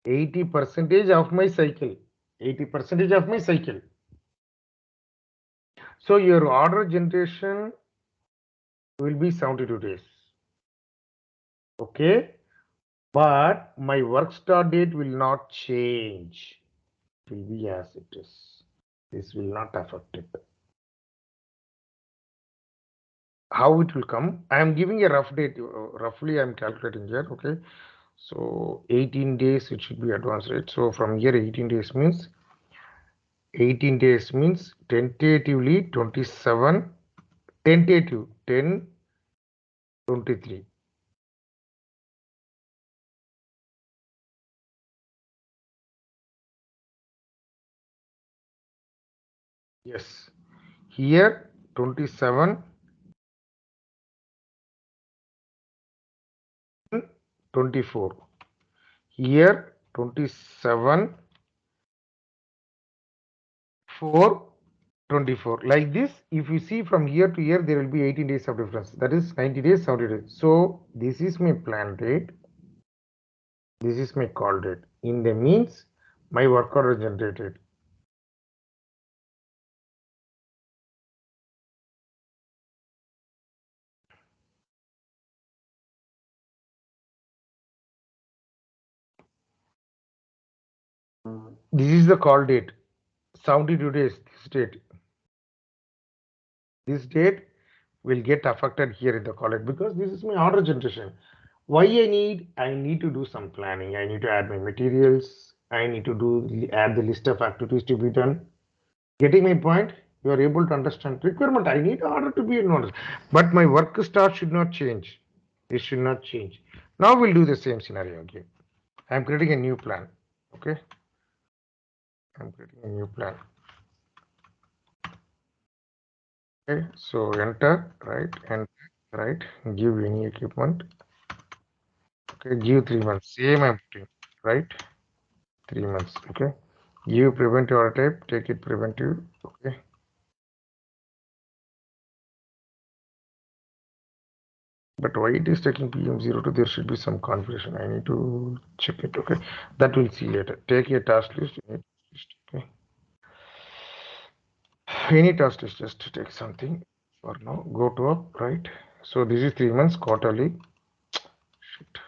80 percentage of my cycle. 80 percentage of my cycle. So your order generation will be 72 days. Okay. But my work start date will not change. It will be as it is. This will not affect it. How it will come? I am giving a rough date. Roughly I am calculating here. Okay. So 18 days it should be advance rate. So from here 18 days means tentatively 27, tentative 10, 23. Yes, here 27, 24. Here 27, 4, 24. Like this, if you see from here to here, there will be 18 days of difference. That is 90 days, 70 days. So this is my plan date. This is my call date. In the means, my work order generated. This is the call date. 72 days. This date will get affected here in the call date because this is my order generation. Why I need to do some planning. I need to add my materials. I need to add the list of activities to be done. Getting my point? You are able to understand requirement. I need order to be in order, but my work start should not change. This should not change. Now we'll do the same scenario again. I'm creating a new plan. Okay. I'm creating a new plan. Okay. So enter, right, and right, give any equipment. Okay, give 3 months. Same I'm putting, right? 3 months. Okay. Give preventive order type, take it preventive. Okay. But why it is taking PM02? There should be some configuration. I need to check it. Okay. That we'll see later. Take a task list. Okay. Any task list, just take something for now. Go to up, right? So this is 3 months quarterly. Shit.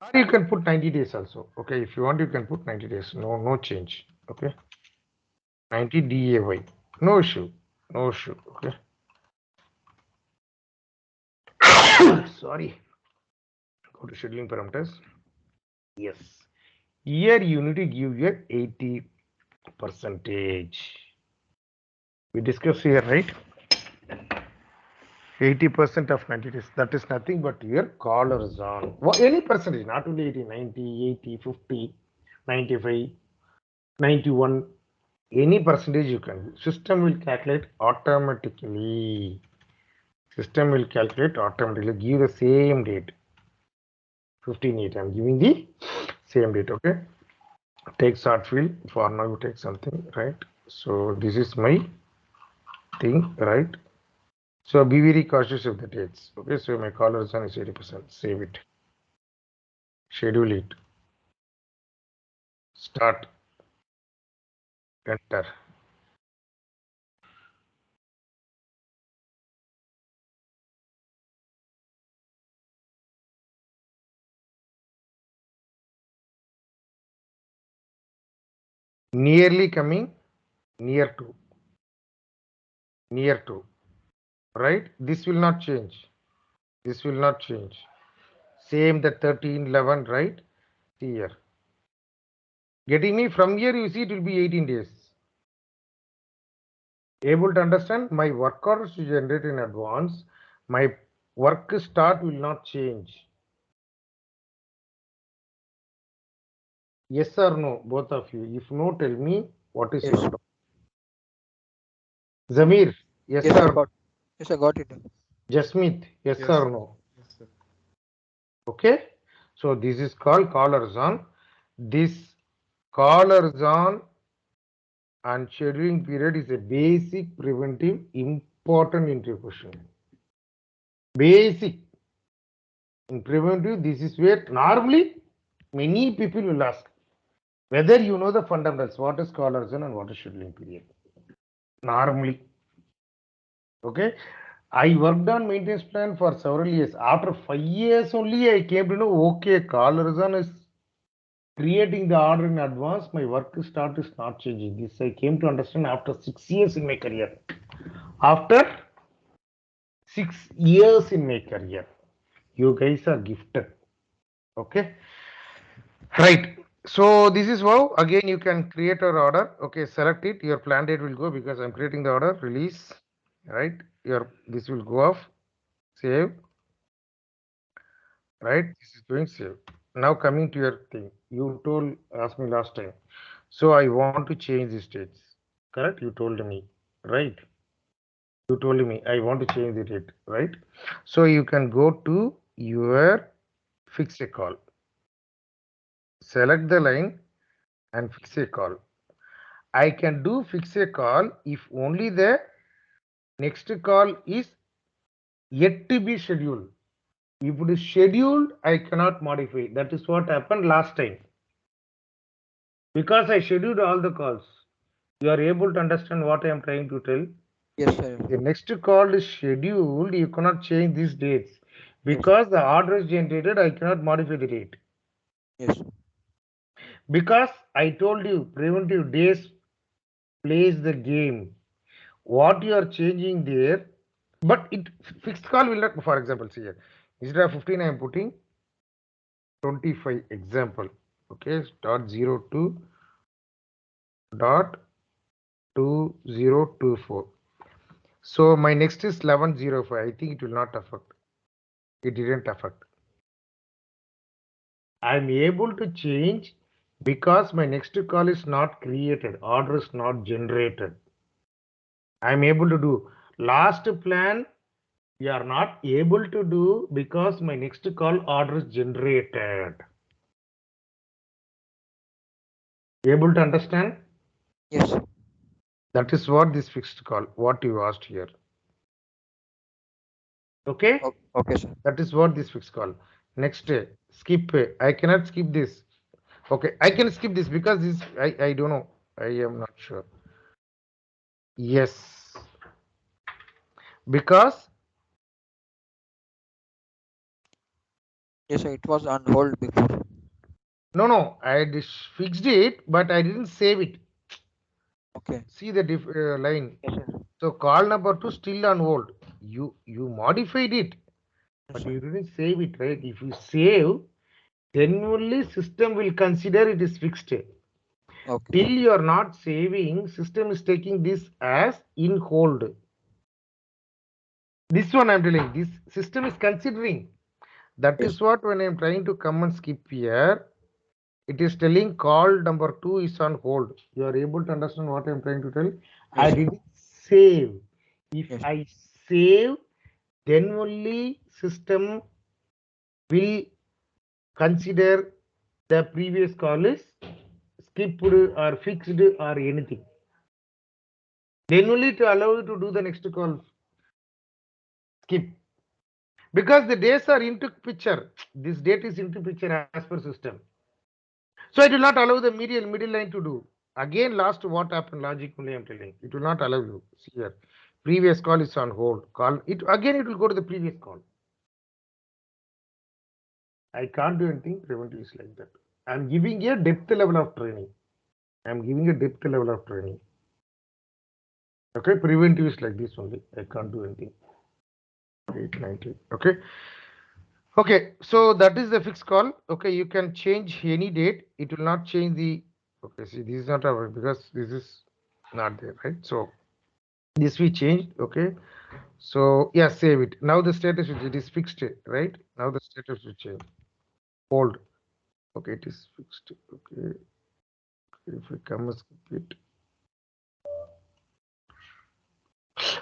Or you can put 90 days also. Okay. If you want, you can put 90 days. No change. Okay. 90 DAY. No issue. No issue. Okay. Sorry. Go to scheduling parameters. Yes. Here you need to give your 80 percentage. We discussed here, right? 80% of 90 days. That is nothing but your caller is on. Any percentage, not only 80, 90, 80, 50, 95, 91. Any percentage you can. System will calculate automatically. System will calculate automatically. Give the same date. 15/8. I'm giving the same date. Okay. Take short field. For now, you take something, right? So this is my thing, right? So be very cautious of the dates. Okay, so my caller is on is 80%. Save it. Schedule it. Start. Enter. Nearly coming. Near to. Near to. Right? This will not change. This will not change. Same the 13, 11, right? See here. Getting me from here, you see it will be 18 days. Able to understand? My work orders to generate in advance. My work start will not change. Yes or no, both of you. If no, tell me what is Yes. your doubt. Zamir, yes, Yes, or I no? got. Yes, I got it. Jasmeet, yes, Yes, or sir. no? Yes, sir. Okay. So this is called callers on. This callers on and scheduling period is a basic preventive important interview question. Basic. In preventive, this is where normally many people will ask whether you know the fundamentals, what is callers on and what is scheduling period. Normally. Okay. I worked on maintenance plan for several years. After 5 years only, I came to know, okay, callers on is creating the order in advance. My work start is not changing. This I came to understand after 6 years in my career. After 6 years in my career, you guys are gifted. Okay, right. So this is how again you can create an order. Okay, select it. Your plan date will go because I'm creating the order. Release, right? Your this will go off. Save, right? This is doing save. Now coming to your thing, you told asked me last time. So I want to change the states. Correct? You told me, right? You told me I want to change the date, right? So you can go to your fix a call, select the line and fix a call. I can do fix a call if only the next call is yet to be scheduled. If it is scheduled, I cannot modify. That is what happened last time. Because I scheduled all the calls. You are able to understand what I am trying to tell. Yes, sir. The next call is scheduled, you cannot change these dates. Yes. Because the order is generated, I cannot modify the date. Yes. Because I told you, preventive days plays the game. What you are changing there, but it fixed call will not, for example, see here, instead of 15, I am putting 25 example. Okay, dot 02 dot 2024. So my next is 1105. I think it will not affect. It didn't affect. I'm able to change because my next call is not created, order is not generated. I'm able to do last plan. We are not able to do because my next call order is generated. Able to understand? Yes. That is what this fixed call, what you asked here. Okay? Okay, sir. That is what this fixed call. Next, skip. I cannot skip this. Okay, I can skip this because this I don't know. I am not sure. Yes, because Yes, sir. It was on hold before. no, I fixed it, but I didn't save it. Okay. See the line. Yes, sir. So call number 2 still on hold. You modified it, Yes, but sir. you didn't save it, right? If you save, then only system will consider it is fixed. Okay. Till you are not saving, system is taking this as in hold. This one I'm telling, this system is considering. That Yes. is what when I'm trying to come and skip here, it is telling call number 2 is on hold. You are able to understand what I'm trying to tell? I Yes, sir. didn't save. If Yes. I save, then only system will consider the previous call is skipped or fixed or anything. Then only to allow you to do the next call skip. Because the days are into picture. This date is into picture as per system. So it will not allow the middle line to do. Again, last what happened logic only I'm telling. It will not allow you. See here. Previous call is on hold. Call it again, it will go to the previous call. I can't do anything. Preventive is like that. I'm giving a depth level of training. I'm giving a depth level of training. Okay, preventive is like this only. I can't do anything. 890. Okay. Okay, so that is the fixed call. Okay, you can change any date. It will not change the. Okay, see, this is not our because this is not there, right? So this we changed. Okay, so yeah, save it. Now the status it is fixed, right? Now the status will change. Hold. Okay, it is fixed. Okay, if we come and skip it.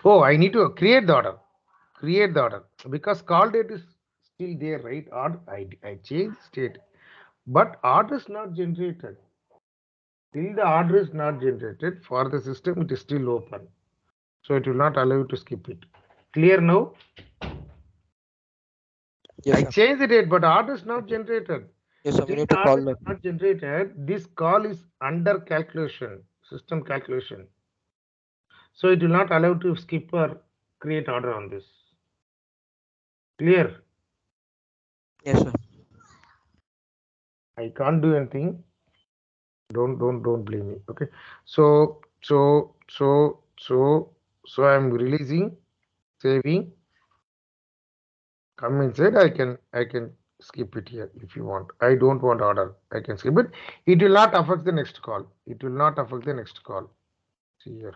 Oh, I need to create the order. Create the order because call date is still there, right? Order I changed state, but order is not generated. Till the order is not generated for the system, it is still open. So it will not allow you to skip it. Clear now? Yes, I sir. changed the date, but order is not generated. Yes, sir. We Till need the to call order is the. not generated, this call is under calculation, system calculation. So it will not allow to skip or create order on this. Clear? Yes, sir. I can't do anything. Don't blame me. Okay. So I'm releasing, saving. Come inside. I can skip it here if you want. I don't want order. I can skip it. It will not affect the next call. It will not affect the next call. See here.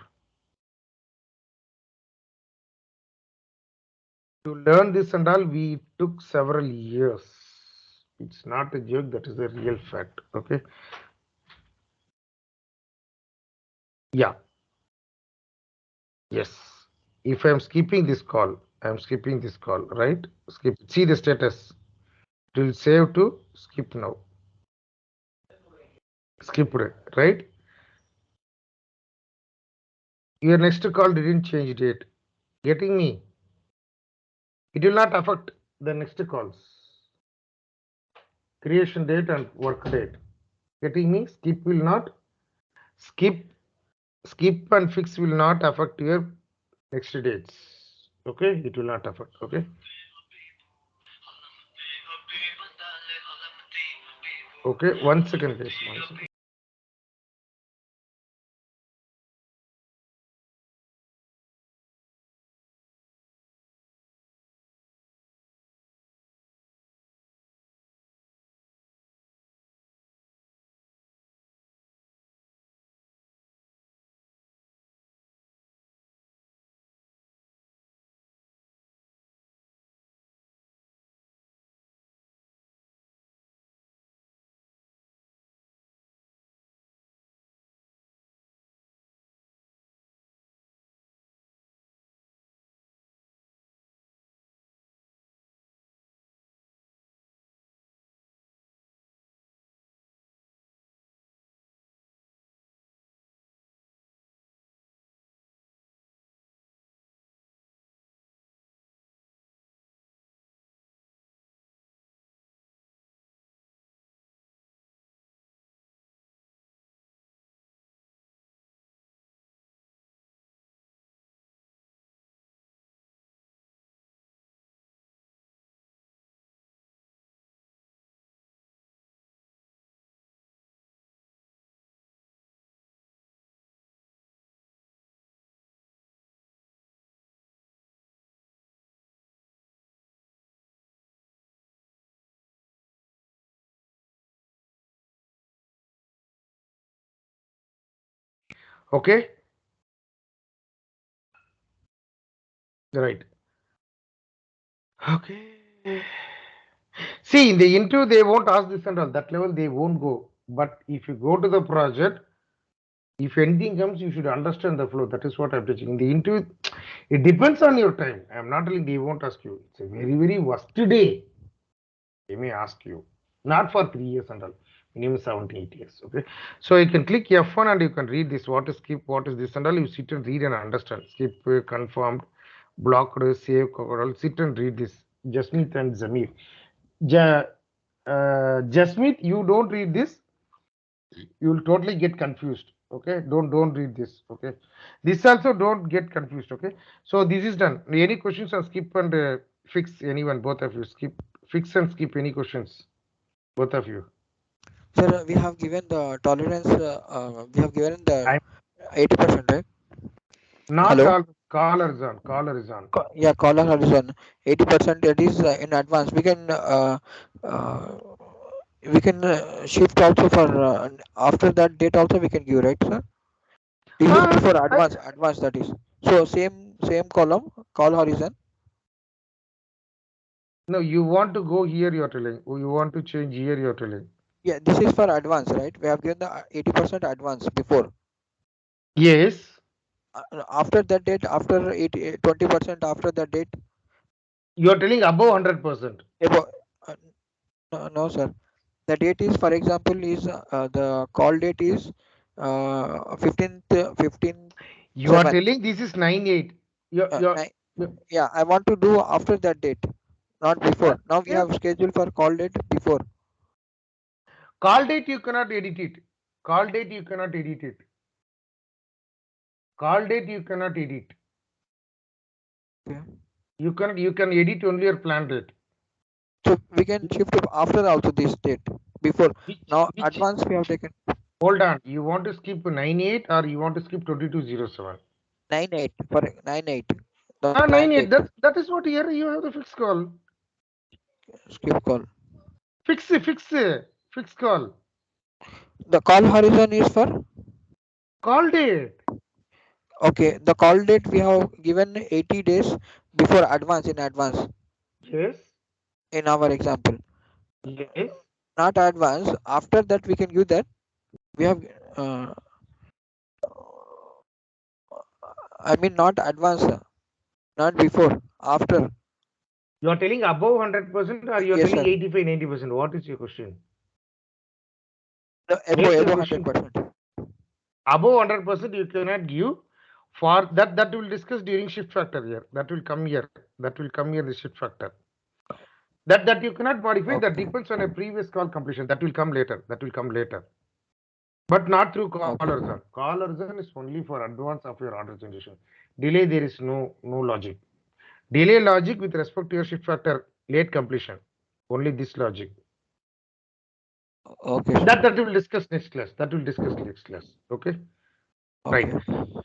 To learn this and all, we took several years. It's not a joke. That is a real fact. Okay. Yeah. Yes. If I'm skipping this call, I'm skipping this call, right? Skip. See the status. It will save to skip now. Skipped, right? Your next call didn't change date. Getting me? It will not affect the next calls. Creation date and work date. Getting me? Skip will not skip skip and fix will not affect your next dates. Okay, it will not affect. Okay. Okay, 1 second, guys. 1 second. Okay, right. Okay. See, in the interview, they won't ask this and all. That level, they won't go. But if you go to the project, if anything comes, you should understand the flow. That is what I'm teaching. In the interview, it depends on your time. I'm not telling they won't ask you. It's a very, very worst day. They may ask you. Not for 3 years and all. Minimum 70, 8 years. Okay. So you can click F1 and you can read this. What is skip? What is this and all? You sit and read and understand. Skip, confirmed, blocked, save, all. Sit and read this. Jasmeet and Zamir. Ja, Jasmeet, you don't read this, you will totally get confused. Okay, don't read this. Okay, this also don't get confused. Okay, so this is done. Any questions on skip and fix? Anyone? Both of you skip, fix and skip. Any questions? Both of you. Sir, we have given the tolerance. We have given the I'm 80%, right? not Hello. all. Caller is on. Caller is on. Yeah, caller horizon 80%. It is in advance. Uh, we can shift also for after that date also we can give, right, sir? This is Ah, before advance that is. So same column, call horizon. no, you want to go here? You're telling. You want to change here? You're telling. Yeah, this is for advance, right? We have given the 80% advance before. Yes. After that date, after 80, 20% after that date, You're telling above 100%. above, no, sir. The date is, for example, is the call date is 15th You are 7. telling this is 9/8. Uh, You're, ni- yeah, I want to do after that date, not before. Now we yeah. have scheduled for call date before. Call date you cannot edit it. Call date you cannot edit it. Call date you cannot edit. Okay. You can edit only your plan date. So we can shift to after also this date before. Now Which advance we have taken hold on. You want to skip 9/8 or you want to skip 2207? 9/8 for 9/8. The Ah, plan 9/8. date That is what here you have the fixed call. skip call. Fix call. The call horizon is for Call date. okay. The call date we have given 80 days before advance in advance Yes. in our example. Yes. Not advance. After that we can give that. We have uh, I mean not advance, not before. After. You are telling above 100% or you are Yes, telling sir. 85, 90%. What is your question? The Make your above question. 100%. Above 100% you cannot give. For that will discuss during shift factor here. That will come here. That will come here the shift factor. That you cannot modify. That Okay. depends on a previous call completion. That will come later. That will come later. But not through Okay. caller zone. Caller zone is only for advance of your order generation. Delay there is no logic. Delay logic with respect to your shift factor late completion. Only this logic. Okay, That sir. that will discuss next class. That will discuss next class. Okay. Right. Okay.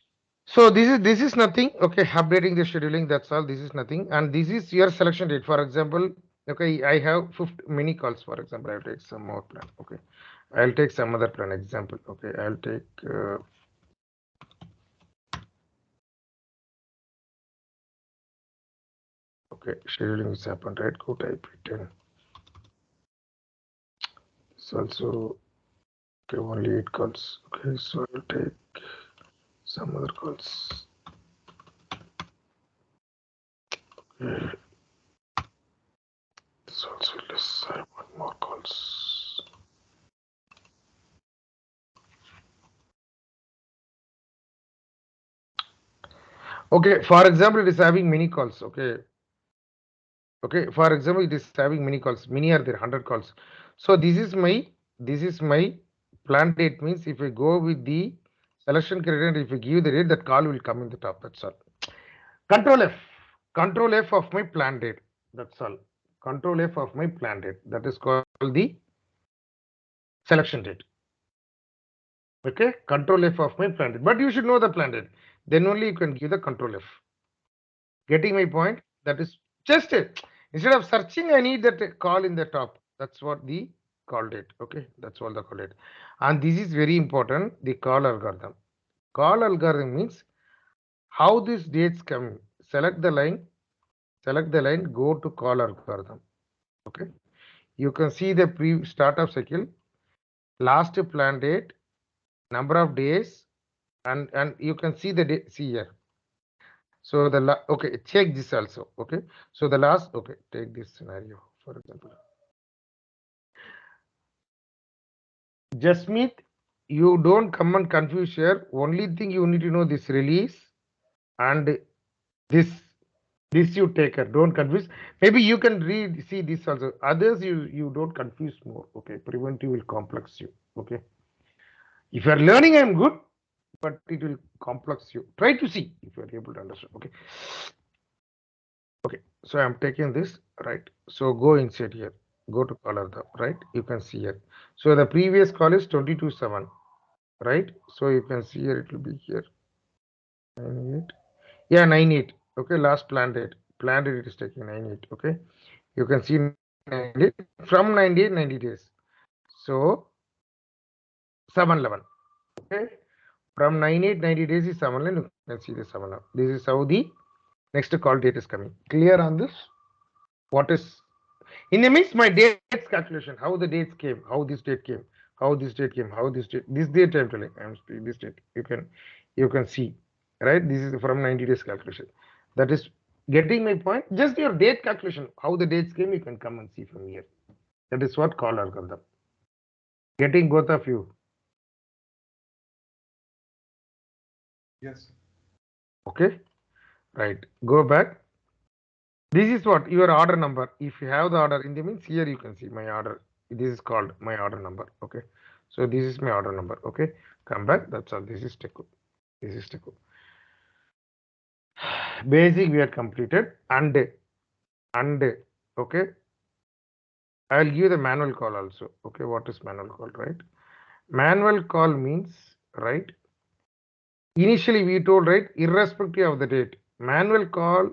So this is nothing. Okay, updating the scheduling. That's all. This is nothing, and this is your selection date. For example, okay, I have 50 mini calls. For example, I'll take some more plan. Okay, I'll take some other plan. Example. Okay, I'll take. Okay, scheduling is happened. Right. Go to IP10. It's also okay. Only 8 calls. Okay, so I'll take some other calls. Okay. It's also less. I want more calls. Okay, for example, it is having many calls. Okay, for example, it is having many calls. Many are there, 100 calls. So this is my plan date. Means if I go with the selection criteria, if I give the date, that call will come in the top. That's all. Control F. Control F of my plan date. That's all. Control F of my plan date. That is called the selection date. Okay, Control F of my plan date. But you should know the plan date. Then only you can give the Control F. Getting my point? That is just it. Instead of searching, I need that call in the top. That's what the call date. Okay, that's all the call date. And this is very important. The call algorithm. Call algorithm means how these dates come. Select the line. select the line, go to call algorithm. Okay, you can see the start of cycle, last plan date, number of days, and you can see the day, see here. So the okay, check this also. Okay, so the last, okay, take this scenario for example. Jasmeet, you don't come and confuse here. Only thing you need to know this release and this you take care. Don't confuse. Maybe you can read see this also. Others you don't confuse more. Okay, preventive will complex you. Okay, if you are learning, I'm good, but it will complex you. Try to see if you are able to understand. Okay. Okay, so I'm taking this, right? So go inside here, go to color the, right? You can see here. So the previous call is 22/7, right? So you can see here, it will be here 98. Yeah, 98. Okay, last planned date. Planned date is taking 98. Okay, you can see 98 from 98 90 days. So 711. Okay, from 98 90 days is 711. You can see the 711. This is how the next call date is coming. Clear on this? What is in the means my dates calculation, how the dates came, how this date came, how this date came, how this date I'm telling, I'm speaking this date. You can see, right? This is from 90 days calculation. That is getting my point. Just your date calculation, how the dates came, you can come and see from here. That is what call algorithm. Getting both of you. Yes. Okay, right. Go back. This is what your order number. If you have the order in the means here you can see my order. This is called my order number. Okay. So this is my order number. Okay. Come back. That's all. This is Teku. This is Teku. Basic we are completed and okay. I'll give the manual call also. Okay. What is manual call, right? Manual call means, right? Initially we told, right? Irrespective of the date. Manual call,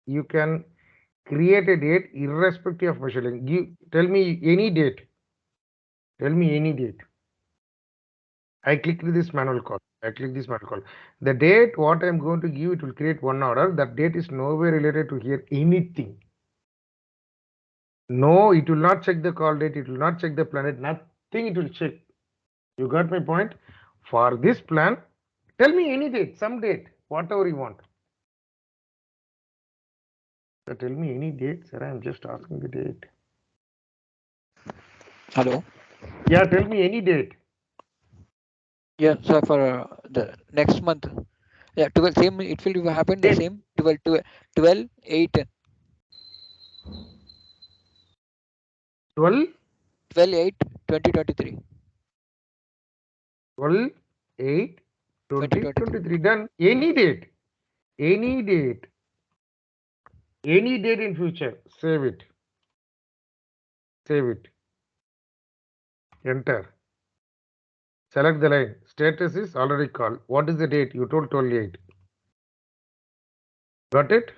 you can create a date irrespective of measuring. Tell me any date. Tell me any date. I clicked this manual call. I click this manual call. The date what I'm going to give, it will create one order. That date is nowhere related to here anything. No, it will not check the call date. It will not check the planet. Nothing it will check. You got my point? For this plan, tell me any date, some date, whatever you want. So tell me any date, sir. I'm just asking the date. Hello. Yeah, tell me any date. Yeah, so for the next month. Yeah, 12 same. It will happen the Date same 12 12 8 12 12 8 2023. 12 8 2023. 2023. Done. Any date. Any date. Any date in future. Save it. Save it. Enter. Select the line. Status is already called. What is the date? You told 28. Got it?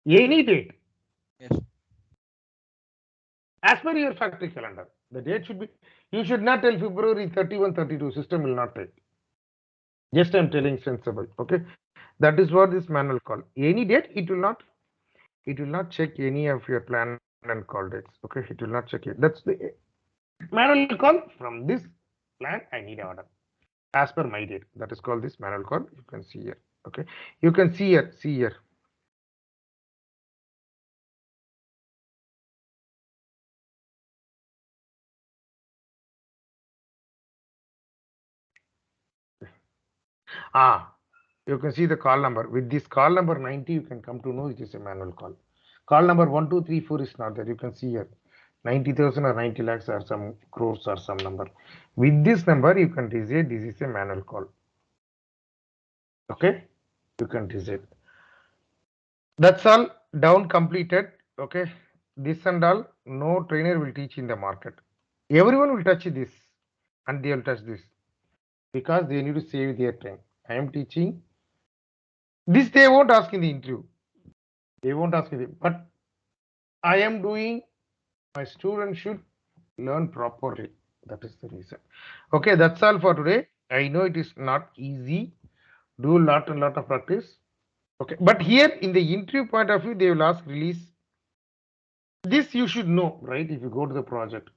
Any date. Yes. As per your factory calendar. The date should be, you should not tell February 31, 32. System will not take. Just I'm telling sensible. Okay. That is what this manual call. Any date, it will not check any of your plan and call dates. Okay. It will not check it. That's the manual call. From this plan, I need an order. As per my date. That is called this manual call. You can see here. Okay. You can see here. You can see the call number. With this call number 90, you can come to know it is a manual call. Call number 1234 is not there. You can see here 90,000 or 90 lakhs or some crores or some number. With this number, you can decide this is a manual call. Okay, you can decide. That's all down completed. Okay, this and all, no trainer will teach in the market. Everyone will touch this and they will touch this because they need to save their time. I am teaching this, they won't ask in the interview. They won't ask it, but I am doing, my students should learn properly. That is the reason. Okay, that's all for today. I know it is not easy. Do a lot and lot of practice. Okay, but here in the interview point of view, they will ask release. This you should know, right? If you go to the project,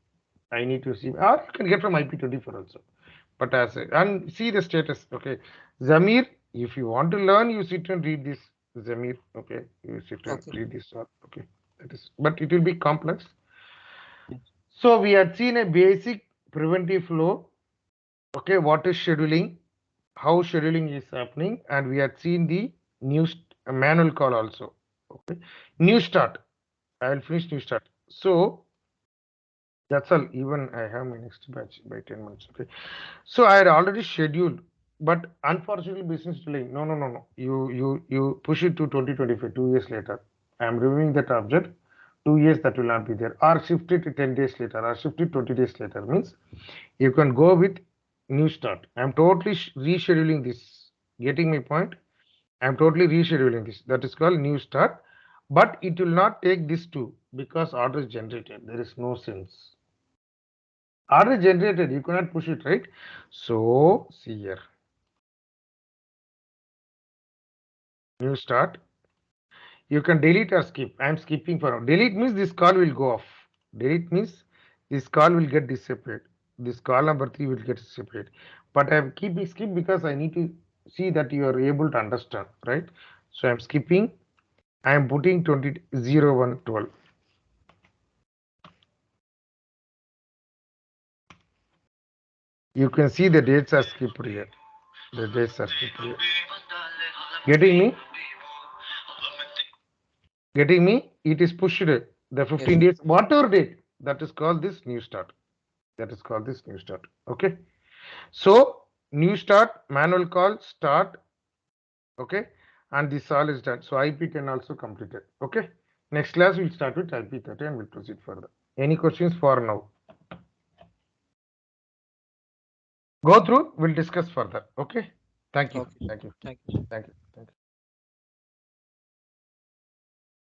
I need to see, or you can get from IP24 also. But as a, and see the status. Okay, Zamir, if you want to learn, you sit and read this. Zamir, okay, you sit and Okay. read this. Okay, that is, but it will be complex. Yes. So we had seen a basic preventive flow. Okay, what is scheduling? How scheduling is happening, and we had seen the new manual call also. Okay, new start. I will finish new start. So that's all. Even I have my next batch by 10 months. Okay. So I had already scheduled, but unfortunately, business delay. No, no, no, no. You push it to 2025, 2 years later. I am reviewing that object. 2 years that will not be there, or shift it to 10 days later, or shift it 20 days later. Means you can go with new start. I am totally rescheduling this. Getting my point? I am totally rescheduling this. That is called new start, but it will not take this two because order is generated. There is no sense. Order is generated, you cannot push it, right? So see here, new start. You can delete or skip. I am skipping for now. Delete means this call will go off. Delete means this call will get disappeared. This call number 3 will get disappeared. But I am keeping skip because I need to see that you are able to understand, right? So I am skipping. I am putting 20 01 12. You can see the dates are skipped here. The dates are skipped here. Getting me? Getting me? It is pushed the Yes. 15 days, whatever date. That is called this new start. That is called this new start. Okay. So new start, manual call, start. Okay. And this all is done. So IP10 also completed. Okay. Next class we'll start with IP30 and we'll proceed further. Any questions for now? Go through, we'll discuss further. Okay. Thank you. Okay. Thank you. Thank you. Thank you. Thank you.